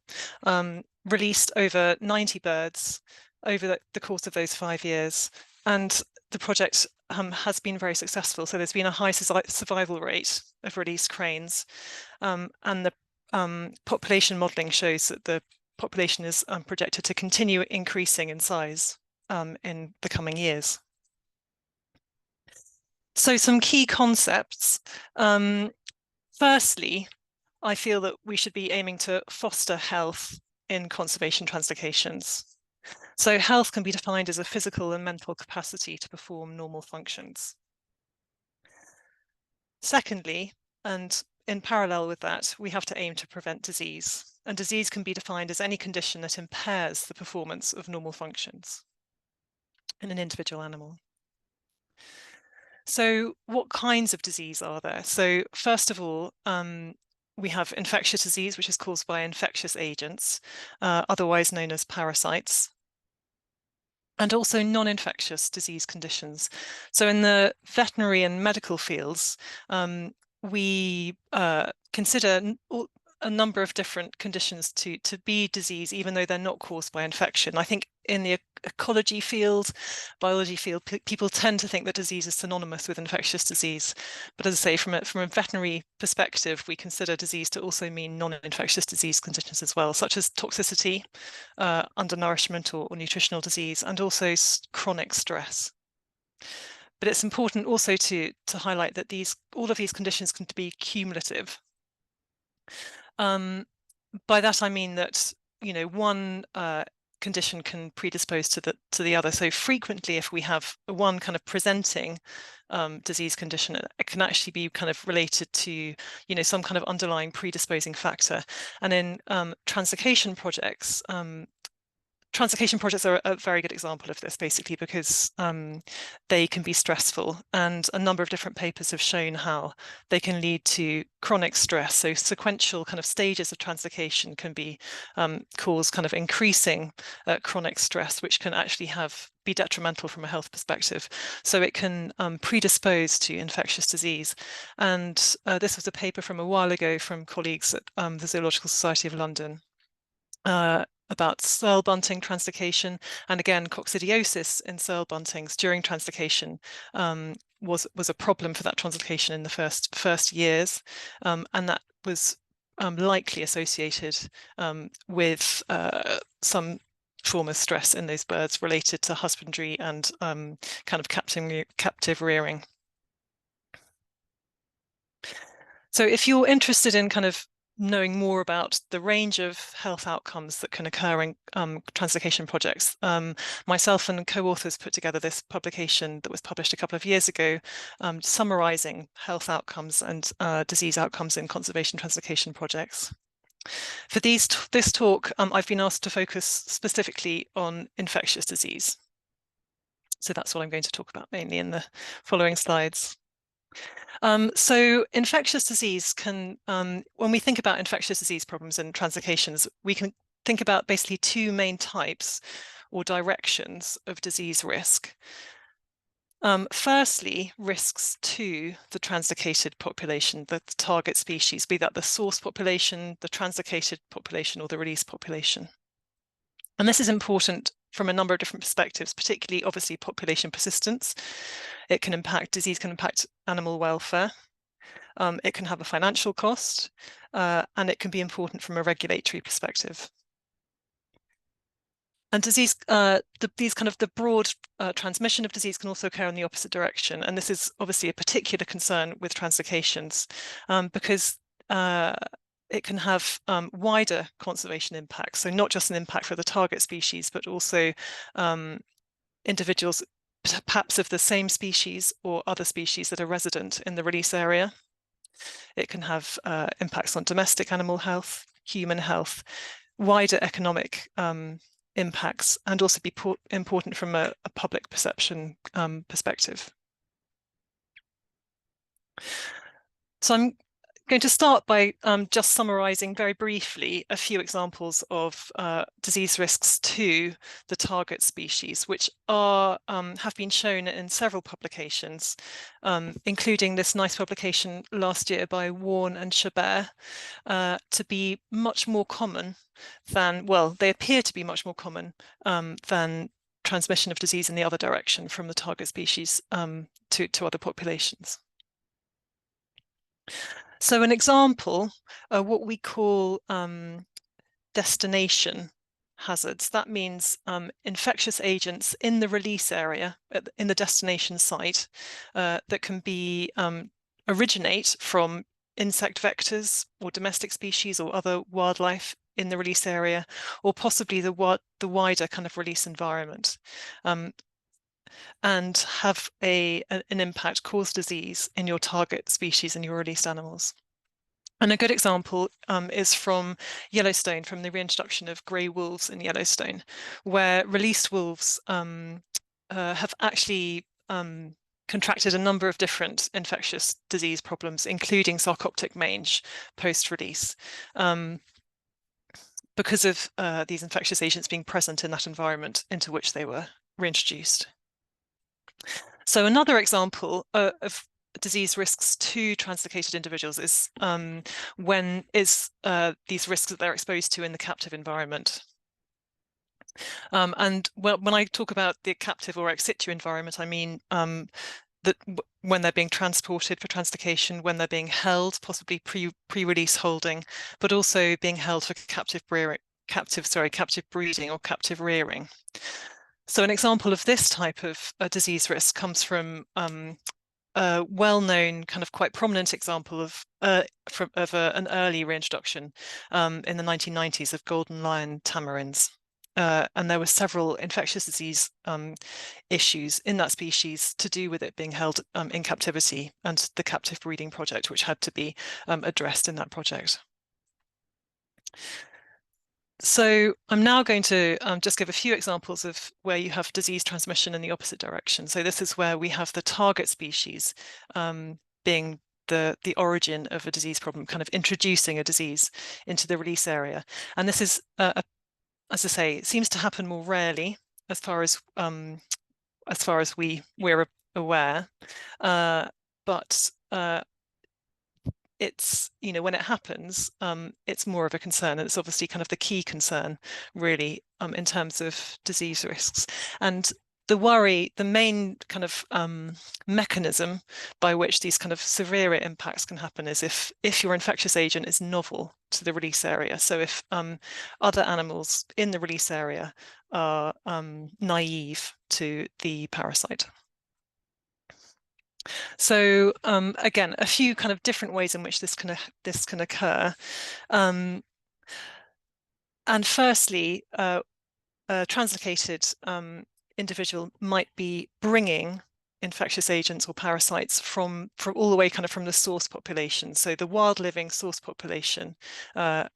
released over 90 birds over the course of those 5 years. And the project has been very successful. So there's been a high survival rate of released cranes, and the population modelling shows that the population is projected to continue increasing in size in the coming years. So some key concepts. Firstly, I feel that we should be aiming to foster health in conservation translocations. So health can be defined as a physical and mental capacity to perform normal functions. Secondly, and in parallel with that, we have to aim to prevent disease. And disease can be defined as any condition that impairs the performance of normal functions in an individual animal. So what kinds of disease are there? So first of all, we have infectious disease, which is caused by infectious agents, otherwise known as parasites, and also non-infectious disease conditions. So in the veterinary and medical fields, we consider a number of different conditions to be disease, even though they're not caused by infection. I think in the ecology field, biology field, people tend to think that disease is synonymous with infectious disease. But as I say, from a veterinary perspective, we consider disease to also mean non-infectious disease conditions as well, such as toxicity, undernourishment or nutritional disease, and also chronic stress. But it's important also to highlight that all of these conditions can be cumulative. By that I mean that, you know, one condition can predispose to the other. So frequently, if we have one kind of presenting disease condition, it can actually be kind of related to, you know, some kind of underlying predisposing factor. And in translocation projects, translocation projects are a very good example of this, basically, because they can be stressful, and a number of different papers have shown how they can lead to chronic stress. So sequential kind of stages of translocation can be cause kind of increasing chronic stress, which can actually be detrimental from a health perspective. So it can predispose to infectious disease. And this was a paper from a while ago from colleagues at the Zoological Society of London, about soil bunting translocation, and again coccidiosis in soil buntings during translocation was a problem for that translocation in the first years, and that was likely associated with some trauma stress in those birds related to husbandry and kind of captive rearing. So if you're interested in kind of knowing more about the range of health outcomes that can occur in translocation projects, myself and co-authors put together this publication that was published a couple of years ago, summarising health outcomes and disease outcomes in conservation translocation projects. For this talk, I've been asked to focus specifically on infectious disease. So that's what I'm going to talk about mainly in the following slides. So infectious disease can, when we think about infectious disease problems and translocations, we can think about basically two main types or directions of disease risk. Firstly, risks to the translocated population, the target species, be that the source population, the translocated population, or the release population. And this is important from a number of different perspectives, particularly obviously population persistence. Disease can impact animal welfare. It can have a financial cost, and it can be important from a regulatory perspective. And disease, the broad transmission of disease can also occur in the opposite direction. And this is obviously a particular concern with translocations because it can have wider conservation impacts. So not just an impact for the target species, but also individuals perhaps of the same species or other species that are resident in the release area. It can have impacts on domestic animal health, human health, wider economic impacts, and also be important from a public perception perspective. So I'm going to start by just summarising very briefly a few examples of disease risks to the target species, which are have been shown in several publications, including this nice publication last year by Warren and Chabert, to be much more common than, well, they appear to be much more common than transmission of disease in the other direction from the target species to other populations. So an example, what we call destination hazards. That means infectious agents in the release area, in the destination site, that can be originate from insect vectors or domestic species or other wildlife in the release area, or possibly the wider kind of release environment. And have an impact, cause disease in your target species and your released animals. And a good example is from Yellowstone, from the reintroduction of grey wolves in Yellowstone, where released wolves have actually contracted a number of different infectious disease problems, including sarcoptic mange post-release, because of these infectious agents being present in that environment into which they were reintroduced. So another example of disease risks to translocated individuals is these risks that they're exposed to in the captive environment. And when I talk about the captive or ex situ environment, I mean that when they're being transported for translocation, when they're being held, possibly pre-release holding, but also being held for captive breeding or captive rearing. So an example of this type of disease risk comes from a well-known, kind of quite prominent example of an early reintroduction in the 1990s of golden lion tamarins. And there were several infectious disease issues in that species to do with it being held in captivity, and the captive breeding project, which had to be addressed in that project. So I'm now going to just give a few examples of where you have disease transmission in the opposite direction. So this is where we have the target species being the origin of a disease problem, kind of introducing a disease into the release area. And this is, as I say, it seems to happen more rarely as far as we're aware, but it's, you know, when it happens, it's more of a concern, and it's obviously kind of the key concern, really, in terms of disease risks. And the worry, the main kind of mechanism by which these kind of severe impacts can happen is if your infectious agent is novel to the release area. So if other animals in the release area are naive to the parasite. So again, a few kind of different ways in which this can occur. And firstly, a translocated individual might be bringing infectious agents or parasites from all the way kind of from the source population. So the wild living source population, that's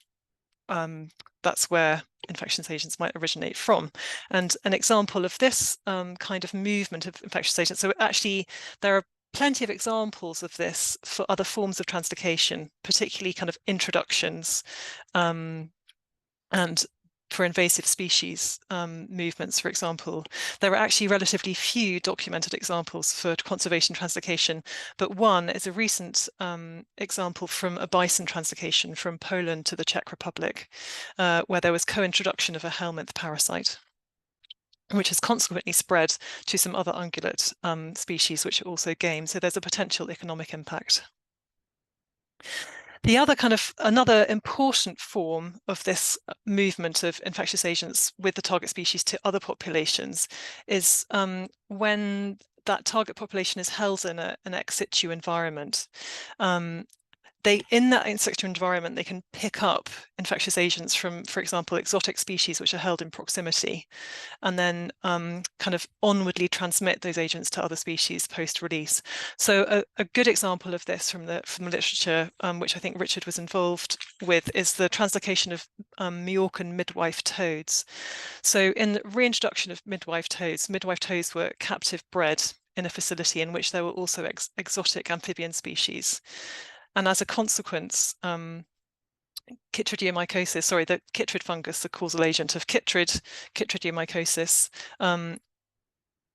where infectious agents might originate from. And an example of this kind of movement of infectious agents, so actually there are plenty of examples of this for other forms of translocation, particularly kind of introductions and for invasive species movements, for example. There are actually relatively few documented examples for conservation translocation, but one is a recent example from a bison translocation from Poland to the Czech Republic, where there was co-introduction of a helminth parasite, which has consequently spread to some other ungulate species, which are also game. So there's a potential economic impact. The other another important form of this movement of infectious agents with the target species to other populations is when that target population is held in an ex situ environment. In that in situ environment, they can pick up infectious agents from, for example, exotic species which are held in proximity, and then kind of onwardly transmit those agents to other species post-release. So a good example of this from the literature, which I think Richard was involved with, is the translocation of Mallorcan midwife toads. So in the reintroduction of midwife toads were captive bred in a facility in which there were also exotic amphibian species. And as a consequence, chytridiomycosis, sorry, the chytrid fungus, the causal agent of chytridiomycosis,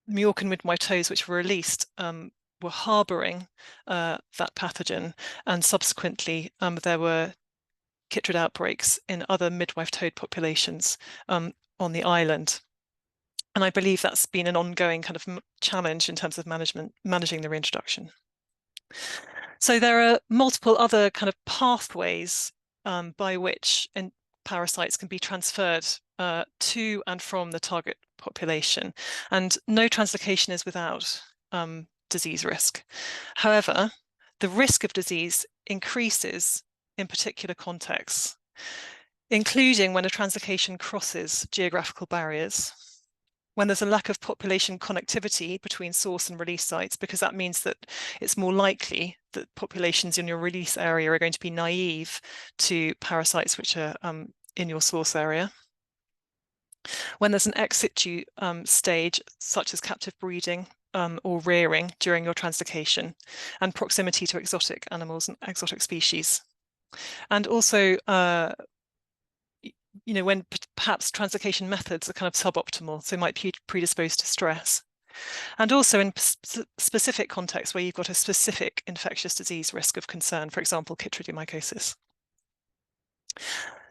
Mallorcan midwife toads which were released were harbouring that pathogen, and subsequently there were chytrid outbreaks in other midwife toad populations on the island. And I believe that's been an ongoing kind of challenge in terms of managing the reintroduction. So there are multiple other kind of pathways by which parasites can be transferred to and from the target population, and no translocation is without disease risk. However, the risk of disease increases in particular contexts, including when a translocation crosses geographical barriers, when there's a lack of population connectivity between source and release sites, because that means that it's more likely that populations in your release area are going to be naive to parasites which are in your source area. When there's an ex situ stage, such as captive breeding or rearing during your translocation, and proximity to exotic animals and exotic species. And also, when perhaps translocation methods are kind of suboptimal, so might be predisposed to stress. And also in specific contexts where you've got a specific infectious disease risk of concern, for example, chytridiomycosis.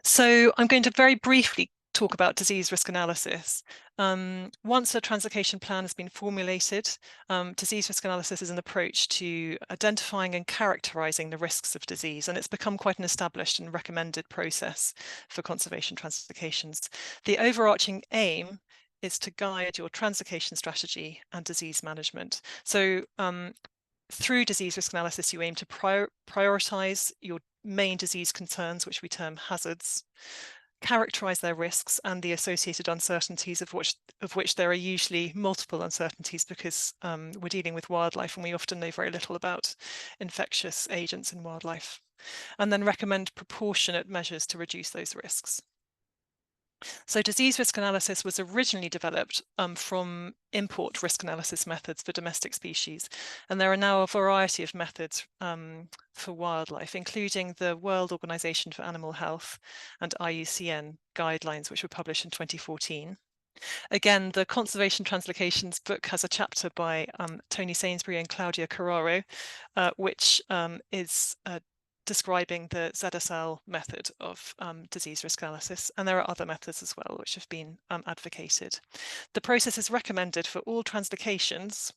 So I'm going to very briefly talk about disease risk analysis. Once a translocation plan has been formulated, disease risk analysis is an approach to identifying and characterizing the risks of disease, and it's become quite an established and recommended process for conservation translocations. The overarching aim is to guide your translocation strategy and disease management. So through disease risk analysis, you aim to prioritize your main disease concerns, which we term hazards, characterize their risks and the associated uncertainties, of which there are usually multiple uncertainties, because we're dealing with wildlife and we often know very little about infectious agents in wildlife, and then recommend proportionate measures to reduce those risks. So disease risk analysis was originally developed from import risk analysis methods for domestic species, and there are now a variety of methods for wildlife, including the World Organization for Animal Health and IUCN guidelines, which were published in 2014. Again, the Conservation Translocations book has a chapter by Tony Sainsbury and Claudia Carraro, which is describing the ZSL method of disease risk analysis, and there are other methods as well which have been advocated. The process is recommended for all translocations.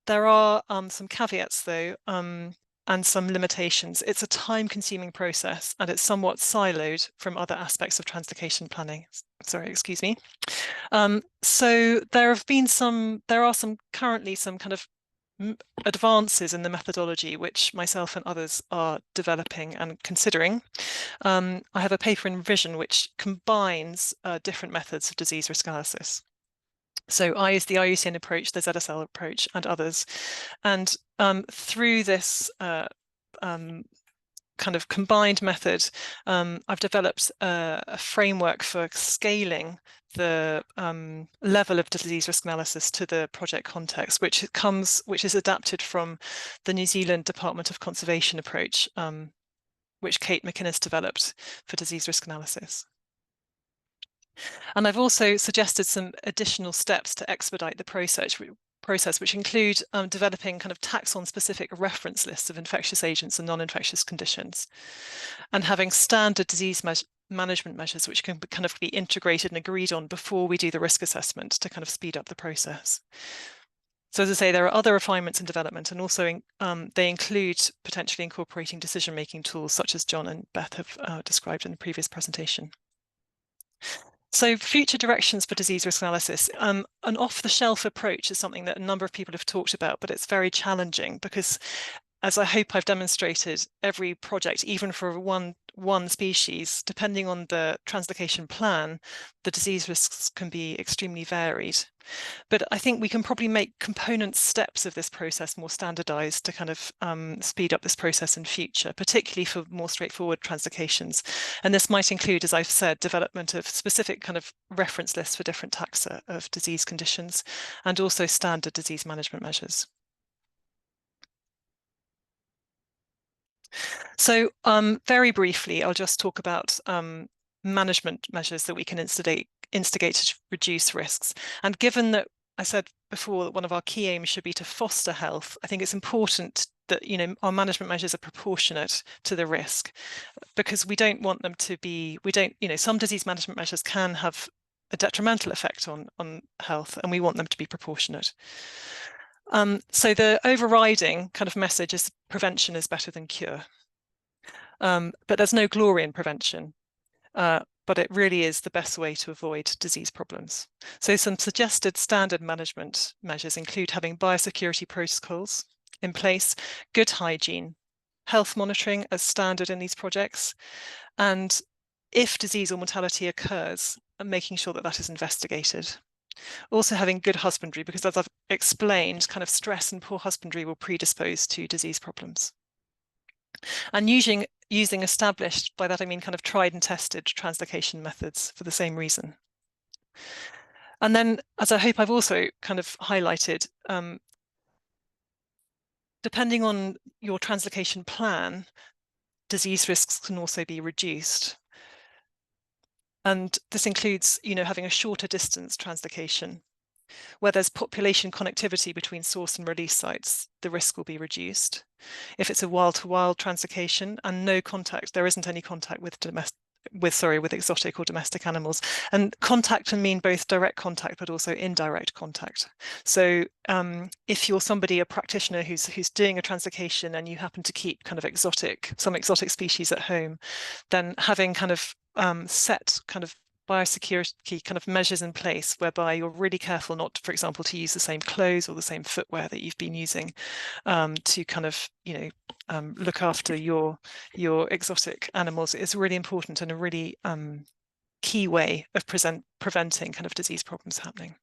There are some caveats though, and some limitations. It's a time-consuming process, and it's somewhat siloed from other aspects of translocation planning. Sorry, excuse me. So there are currently some kind of advances in the methodology which myself and others are developing and considering. I have a paper in revision which combines different methods of disease risk analysis. So I use the IUCN approach, the ZSL approach, and others. And through this kind of combined method, I've developed a framework for scaling the level of disease risk analysis to the project context, which is adapted from the New Zealand Department of Conservation approach, which Kate McInnes developed for disease risk analysis. And I've also suggested some additional steps to expedite the process, which include developing kind of taxon-specific reference lists of infectious agents and non-infectious conditions, and having standard disease management measures which can kind of be integrated and agreed on before we do the risk assessment to kind of speed up the process. So as I say, there are other refinements in development, and also they include potentially incorporating decision-making tools such as John and Beth have described in the previous presentation. So future directions for disease risk analysis. An off-the-shelf approach is something that a number of people have talked about, but it's very challenging because, as I hope I've demonstrated, every project, even for one species, depending on the translocation plan, the disease risks can be extremely varied. But I think we can probably make component steps of this process more standardized to kind of speed up this process in future, particularly for more straightforward translocations. And this might include, as I've said, development of specific kind of reference lists for different taxa of disease conditions, and also standard disease management measures. So very briefly, I'll just talk about management measures that we can instigate to reduce risks. And given that I said before that one of our key aims should be to foster health, I think it's important that, you know, our management measures are proportionate to the risk, because we don't want them to be, you know, some disease management measures can have a detrimental effect on health, and we want them to be proportionate. So the overriding kind of message is prevention is better than cure. But there's no glory in prevention, but it really is the best way to avoid disease problems. So some suggested standard management measures include having biosecurity protocols in place, good hygiene, health monitoring as standard in these projects, and if disease or mortality occurs, making sure that that is investigated. Also having good husbandry, because as I've explained, kind of stress and poor husbandry will predispose to disease problems. And using established, by that I mean kind of tried and tested translocation methods for the same reason. And then, as I hope I've also kind of highlighted, depending on your translocation plan, disease risks can also be reduced. And this includes, you know, having a shorter distance translocation. Where there's population connectivity between source and release sites, the risk will be reduced. If it's a wild-to-wild translocation and no contact, there isn't any contact with exotic or domestic animals. And contact can mean both direct contact but also indirect contact. So if you're a practitioner who's doing a translocation and you happen to keep kind of some exotic species at home, then having kind of set kind of biosecurity kind of measures in place whereby you're really careful not, for example, to use the same clothes or the same footwear that you've been using to kind of, you know, look after your exotic animals is really important and a really key way of preventing kind of disease problems happening.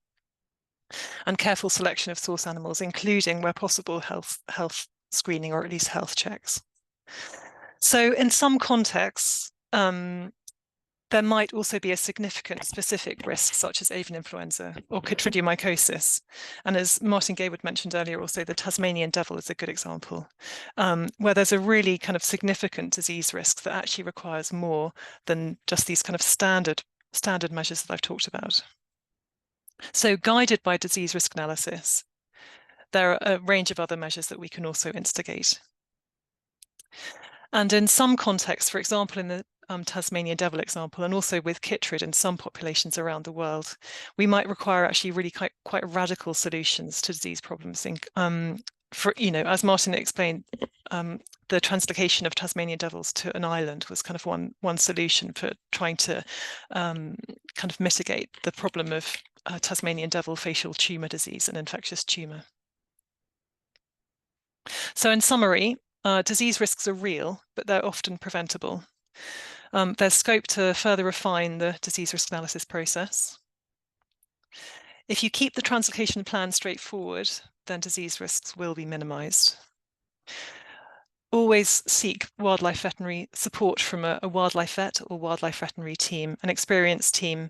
And careful selection of source animals, including where possible health screening or at least health checks. So in some contexts, there might also be a significant specific risk, such as avian influenza or chytridiomycosis. And as Martin Gaywood mentioned earlier, also the Tasmanian devil is a good example, where there's a really kind of significant disease risk that actually requires more than just these kind of standard measures that I've talked about. So guided by disease risk analysis, there are a range of other measures that we can also instigate. And in some contexts, for example, in the Tasmanian devil example, and also with chytrid in some populations around the world, we might require actually really quite radical solutions to disease problems. For, you know, as Martin explained, the translocation of Tasmanian devils to an island was kind of one solution for trying to kind of mitigate the problem of Tasmanian devil facial tumour disease, an infectious tumour. So in summary, disease risks are real, but they're often preventable. There's scope to further refine the disease risk analysis process. If you keep the translocation plan straightforward, then disease risks will be minimised. Always seek wildlife veterinary support from a wildlife vet or wildlife veterinary team, an experienced team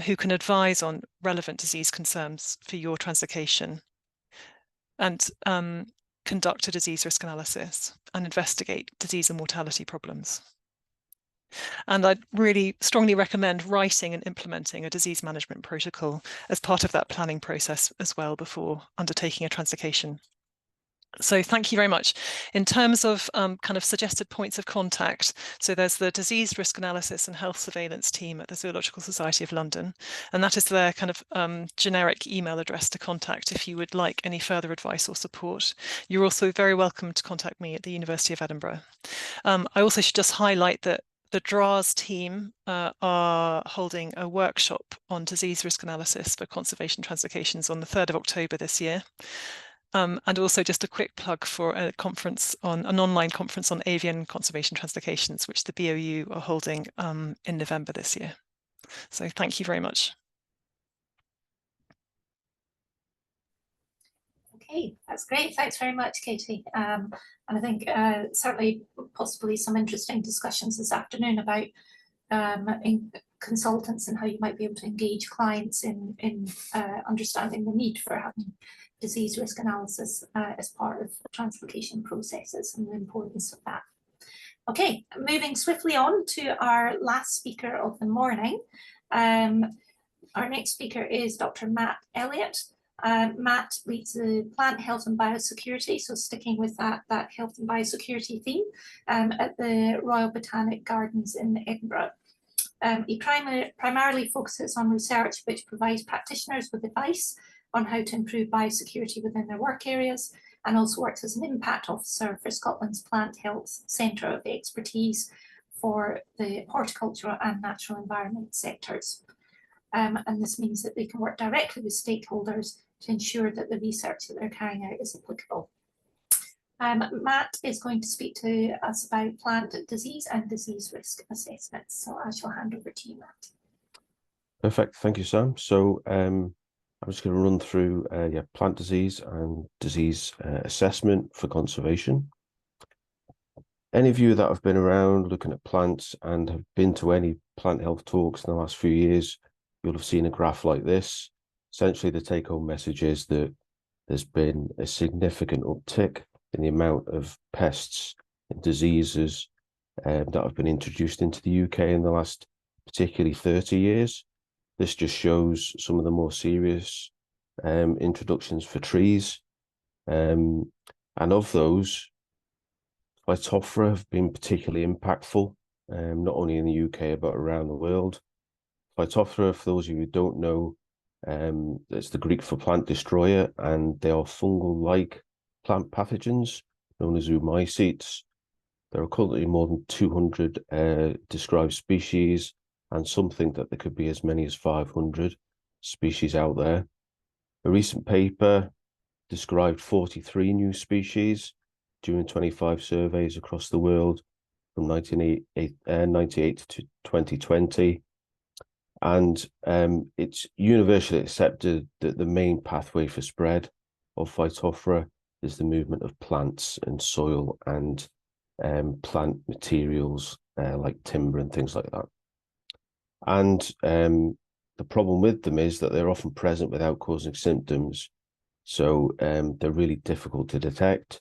who can advise on relevant disease concerns for your translocation, and conduct a disease risk analysis and investigate disease and mortality problems. And I'd really strongly recommend writing and implementing a disease management protocol as part of that planning process as well before undertaking a translocation. So thank you very much. In terms of kind of suggested points of contact, so there's the disease risk analysis and health surveillance team at the Zoological Society of London, and that is their kind of generic email address to contact if you would like any further advice or support. You're also very welcome to contact me at the University of Edinburgh. I also should just highlight that the DRAS team are holding a workshop on disease risk analysis for conservation translocations on the 3rd of October this year. And also just a quick plug for a conference on an online conference on avian conservation translocations, which the BOU are holding in November this year. So thank you very much. Okay, that's great. Thanks very much, Katie. And I think certainly possibly some interesting discussions this afternoon about consultants and how you might be able to engage clients in understanding the need for having disease risk analysis as part of translocation processes and the importance of that. Okay, moving swiftly on to our last speaker of the morning. Our next speaker is Dr. Matt Elliott. Matt leads the plant health and biosecurity, so sticking with that health and biosecurity theme at the Royal Botanic Gardens in Edinburgh. He primarily focuses on research which provides practitioners with advice on how to improve biosecurity within their work areas, and also works as an impact officer for Scotland's Plant Health Centre of Expertise for the horticultural and natural environment sectors. And this means that they can work directly with stakeholders to ensure that the research that they're carrying out is applicable. Matt is going to speak to us about plant disease and disease risk assessments. So I shall hand over to you, Matt. Perfect, thank you, Sam. So I'm just going to run through plant disease and disease assessment for conservation. Any of you that have been around looking at plants and have been to any plant health talks in the last few years, you'll have seen a graph like this. Essentially, the take-home message is that there's been a significant uptick in the amount of pests and diseases that have been introduced into the UK in the last particularly 30 years. This just shows some of the more serious introductions for trees. And of those, Phytophthora have been particularly impactful, not only in the UK, but around the world. Phytophthora, for those of you who don't know, it's the Greek for plant destroyer, and they are fungal-like plant pathogens known as oomycetes. There are currently more than 200 described species, and some think that there could be as many as 500 species out there. A recent paper described 43 new species during 25 surveys across the world from 1998 to 2020. And it's universally accepted that the main pathway for spread of Phytophthora is the movement of plants and soil and plant materials like timber and things like that. And the problem with them is that they're often present without causing symptoms. So they're really difficult to detect.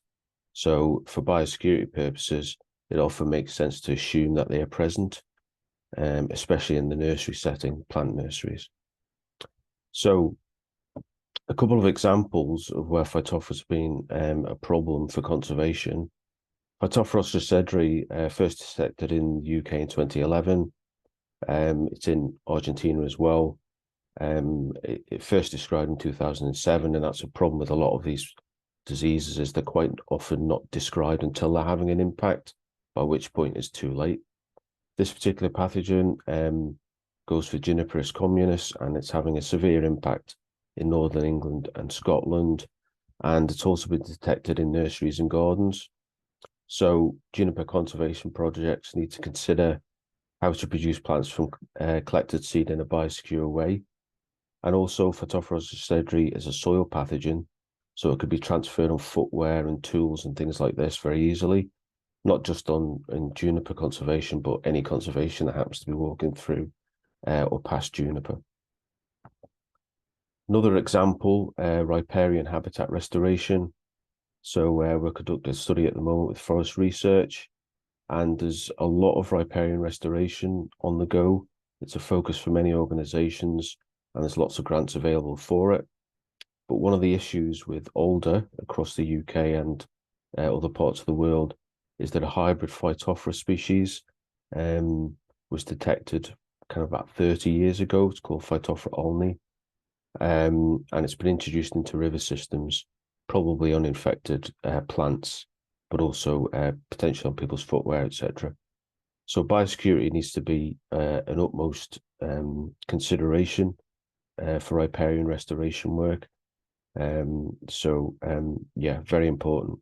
So for biosecurity purposes, it often makes sense to assume that they are present, especially in the nursery setting, plant nurseries. So a couple of examples of where Phytophthora has been a problem for conservation. Phytophthora ostracidri first detected in the UK in 2011. It's in Argentina as well. It first described in 2007, and that's a problem with a lot of these diseases, is they're quite often not described until they're having an impact, by which point it's too late. This particular pathogen goes for Juniperus communis, and it's having a severe impact in northern England and Scotland, and it's also been detected in nurseries and gardens. So juniper conservation projects need to consider how to produce plants from collected seed in a biosecure way. And also Phytophthora ostracidri is a soil pathogen, so it could be transferred on footwear and tools and things like this very easily, not just in juniper conservation, but any conservation that happens to be walking through or past juniper. Another example, riparian habitat restoration. So we're conducting a study at the moment with Forest Research, and there's a lot of riparian restoration on the go. It's a focus for many organisations, and there's lots of grants available for it. But one of the issues with alder across the UK and other parts of the world is that a hybrid Phytophthora species was detected kind of about 30 years ago. It's called Phytophthora olney, and it's been introduced into river systems, probably on infected plants, but also potentially on people's footwear, etc. So biosecurity needs to be an utmost consideration for riparian restoration work. Yeah, very important.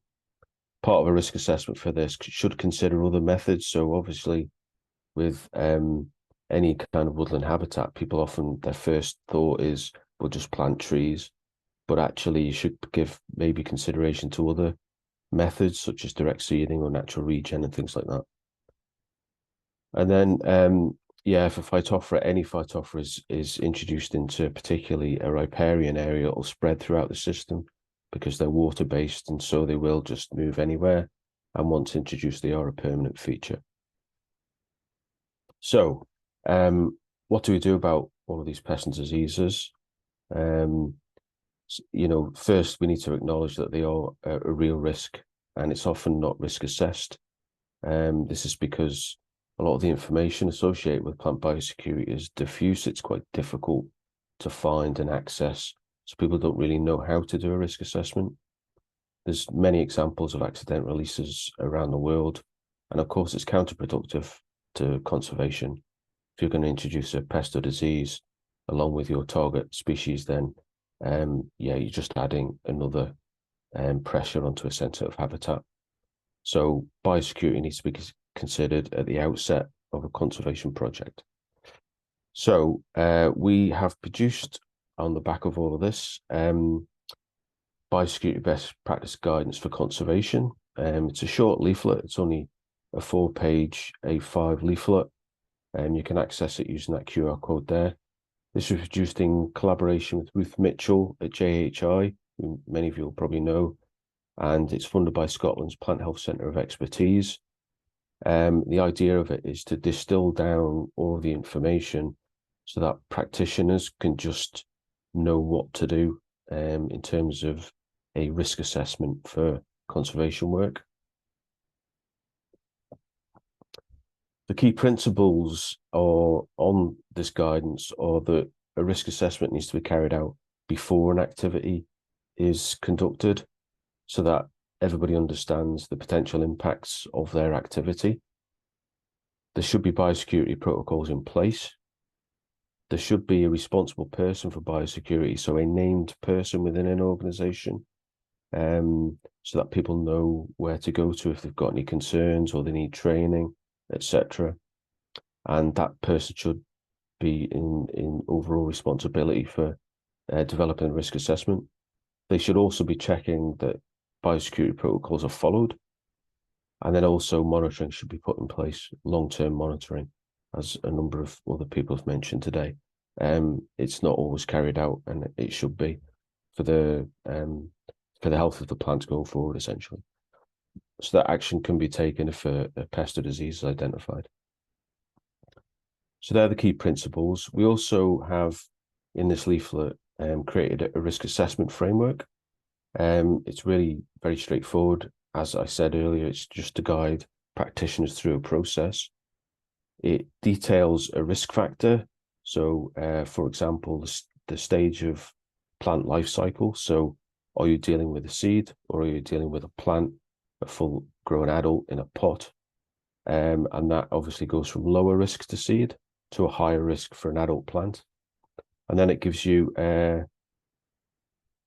Part of a risk assessment for this should consider other methods. So obviously with any kind of woodland habitat, people often, their first thought is, we'll just plant trees. But actually you should give maybe consideration to other methods such as direct seeding or natural regen and things like that. And then, yeah, for Phytophthora, any Phytophthora is introduced into particularly a riparian area, it will spread throughout the system because they're water-based, and so they will just move anywhere. And once introduced, they are a permanent feature. So, what do we do about all of these pests and diseases? You know, first we need to acknowledge that they are a real risk, and it's often not risk assessed. This is because a lot of the information associated with plant biosecurity is diffuse. It's quite difficult to find and access, so people don't really know how to do a risk assessment. There's many examples of accident releases around the world, and of course it's counterproductive to conservation. If you're going to introduce a pest or disease along with your target species, then yeah, you're just adding another pressure onto a sensitive habitat. So biosecurity needs to be considered at the outset of a conservation project. So we have produced, on the back of all of this, biosecurity best practice guidance for conservation. It's a short leaflet. It's only a 4-page A5 leaflet, and you can access it using that QR code there. This was produced in collaboration with Ruth Mitchell at JHI, who many of you will probably know, and it's funded by Scotland's Plant Health Centre of Expertise. The idea of it is to distill down all of the information so that practitioners can just know what to do in terms of a risk assessment for conservation work. The key principles on this guidance are that a risk assessment needs to be carried out before an activity is conducted so that everybody understands the potential impacts of their activity. There should be biosecurity protocols in place. There should be a responsible person for biosecurity, so a named person within an organisation, so that people know where to go to if they've got any concerns or they need training, etc. And that person should be in overall responsibility for developing a risk assessment. They should also be checking that biosecurity protocols are followed. And then also monitoring should be put in place, long-term monitoring, as a number of other people have mentioned today. It's not always carried out, and it should be for the health of the plants going forward, essentially. So that action can be taken if a pest or disease is identified. So they're the key principles. We also have, in this leaflet, created a risk assessment framework. It's really very straightforward. As I said earlier, it's just to guide practitioners through a process. It details a risk factor. So, for example, the stage of plant life cycle. So, are you dealing with a seed, or are you dealing with a plant, a full-grown adult in a pot? And that obviously goes from lower risk to seed to a higher risk for an adult plant. And then it gives you a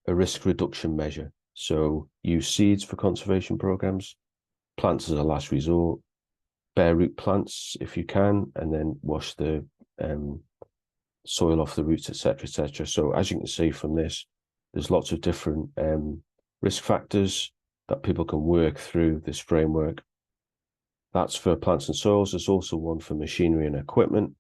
risk reduction measure. So use seeds for conservation programs, plants as a last resort, bare root plants if you can, and then wash the soil off the roots, etc., etc. So as you can see from this, there's lots of different risk factors that people can work through this framework. That's for plants and soils. There's also one for machinery and equipment,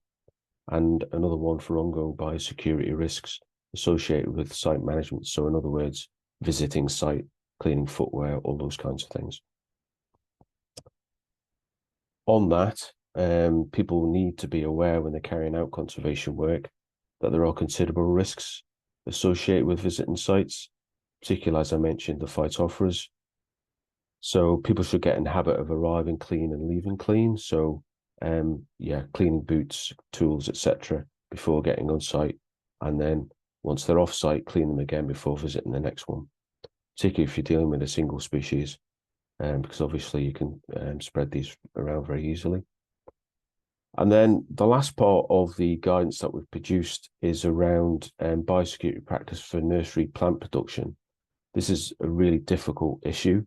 and another one for ongoing biosecurity risks associated with site management. So in other words, visiting site, cleaning footwear, all those kinds of things. On that, people need to be aware when they're carrying out conservation work that there are considerable risks associated with visiting sites. particularly as I mentioned, the phytophthora. So people should get in the habit of arriving clean and leaving clean. So yeah, cleaning boots, tools, etc. before getting on site, and then once they're off site, clean them again before visiting the next one, particularly if you're dealing with a single species, because obviously you can spread these around very easily. And then the last part of the guidance that we've produced is around biosecurity practice for nursery plant production. This is a really difficult issue,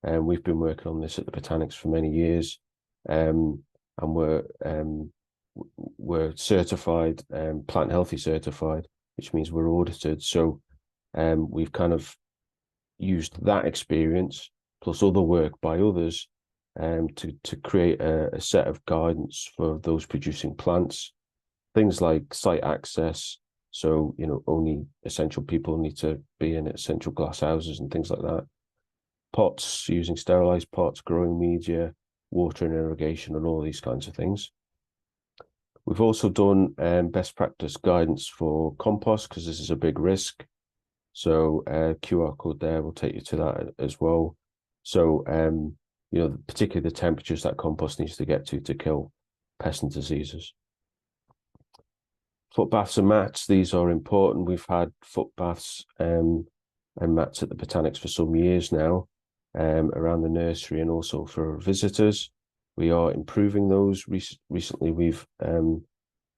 and we've been working on this at the Botanics for many years, and we're certified, plant healthy certified, which means we're audited. So we've kind of used that experience plus other work by others to create a set of guidance for those producing plants. Things like site access, so only essential people need to be in essential glass houses and things like that. Pots, using sterilized pots, growing media, water and irrigation, and all these kinds of things. We've also done best practice guidance for compost, because this is a big risk. So QR code there will take you to that as well. So particularly the temperatures that compost needs to get to kill pests and diseases. Foot baths and mats, these are important. We've had foot baths and mats at the Botanics for some years now, around the nursery and also for visitors. We are improving those. Recently, we've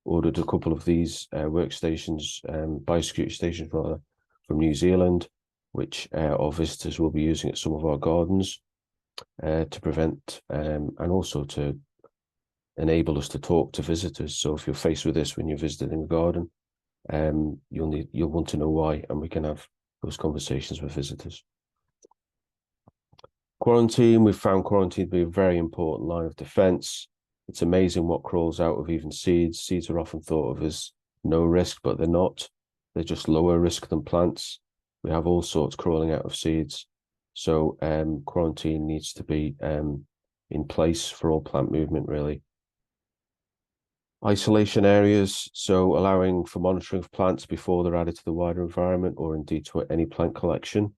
ordered a couple of these workstations, biosecurity stations rather, from New Zealand, which our visitors will be using at some of our gardens to prevent and also to enable us to talk to visitors. So if you're faced with this when you're visiting a garden, you'll want to know why, and we can have those conversations with visitors. Quarantine, we've found quarantine to be a very important line of defense. It's amazing what crawls out of even seeds. Seeds are often thought of as no risk, but they're not. They're just lower risk than plants. We have all sorts crawling out of seeds. So quarantine needs to be in place for all plant movement, really. Isolation areas, so allowing for monitoring of plants before they're added to the wider environment or indeed to any plant collection.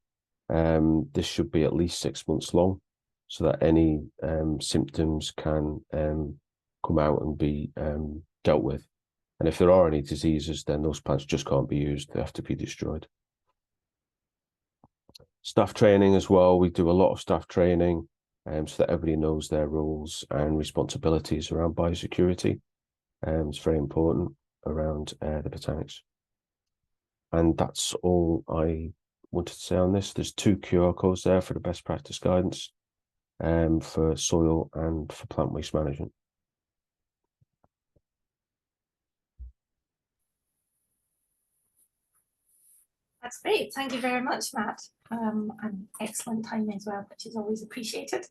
This should be at least 6 months long, so that any symptoms can come out and be dealt with. And if there are any diseases, then those plants just can't be used. They have to be destroyed. Staff training as well. We do a lot of staff training so that everybody knows their roles and responsibilities around biosecurity. It's very important around the Botanics. And that's all I wanted to say on this. There's 2 QR codes there for the best practice guidance for soil and for plant waste management. That's great. Thank you very much, Matt. And excellent timing as well, which is always appreciated.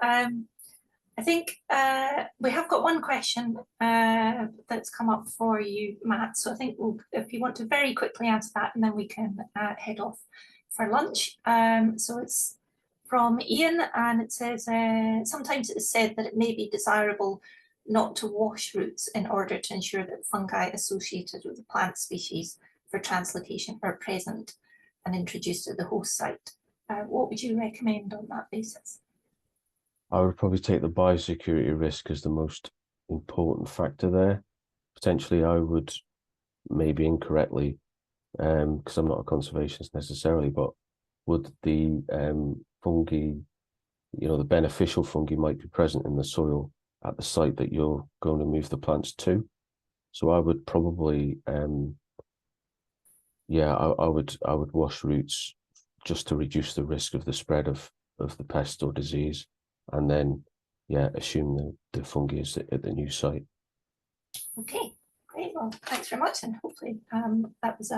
I think we have got one question that's come up for you, Matt. So I think if you want to very quickly answer that, and then we can head off for lunch. So it's from Ian, and it says, sometimes it is said that it may be desirable not to wash roots in order to ensure that fungi associated with the plant species for translocation are present and introduced at the host site. What would you recommend on that basis? I would probably take the biosecurity risk as the most important factor there. Potentially, I would maybe incorrectly, because I'm not a conservationist necessarily, but would the fungi, the beneficial fungi might be present in the soil at the site that you're going to move the plants to. So I would probably, I would wash roots just to reduce the risk of the spread of the pest or disease. And then, assume the fungi is at the new site. Okay, great. Well, thanks very much, and hopefully that was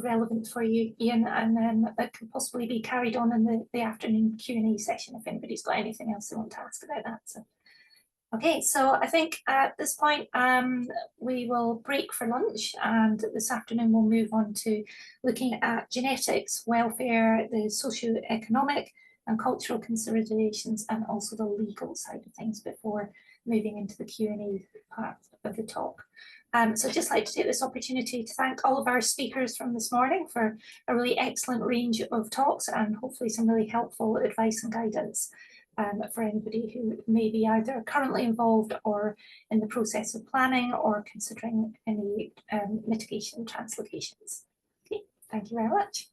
relevant for you, Ian, and then that could possibly be carried on in the afternoon Q&A session if anybody's got anything else they want to ask about that. So, okay, so I think at this point we will break for lunch, and this afternoon we'll move on to looking at genetics, welfare, the socio-economic and cultural considerations, and also the legal side of things before moving into the Q&A part of the talk. So I'd just like to take this opportunity to thank all of our speakers from this morning for a really excellent range of talks and hopefully some really helpful advice and guidance for anybody who may be either currently involved or in the process of planning or considering any mitigation translocations. Okay, thank you very much.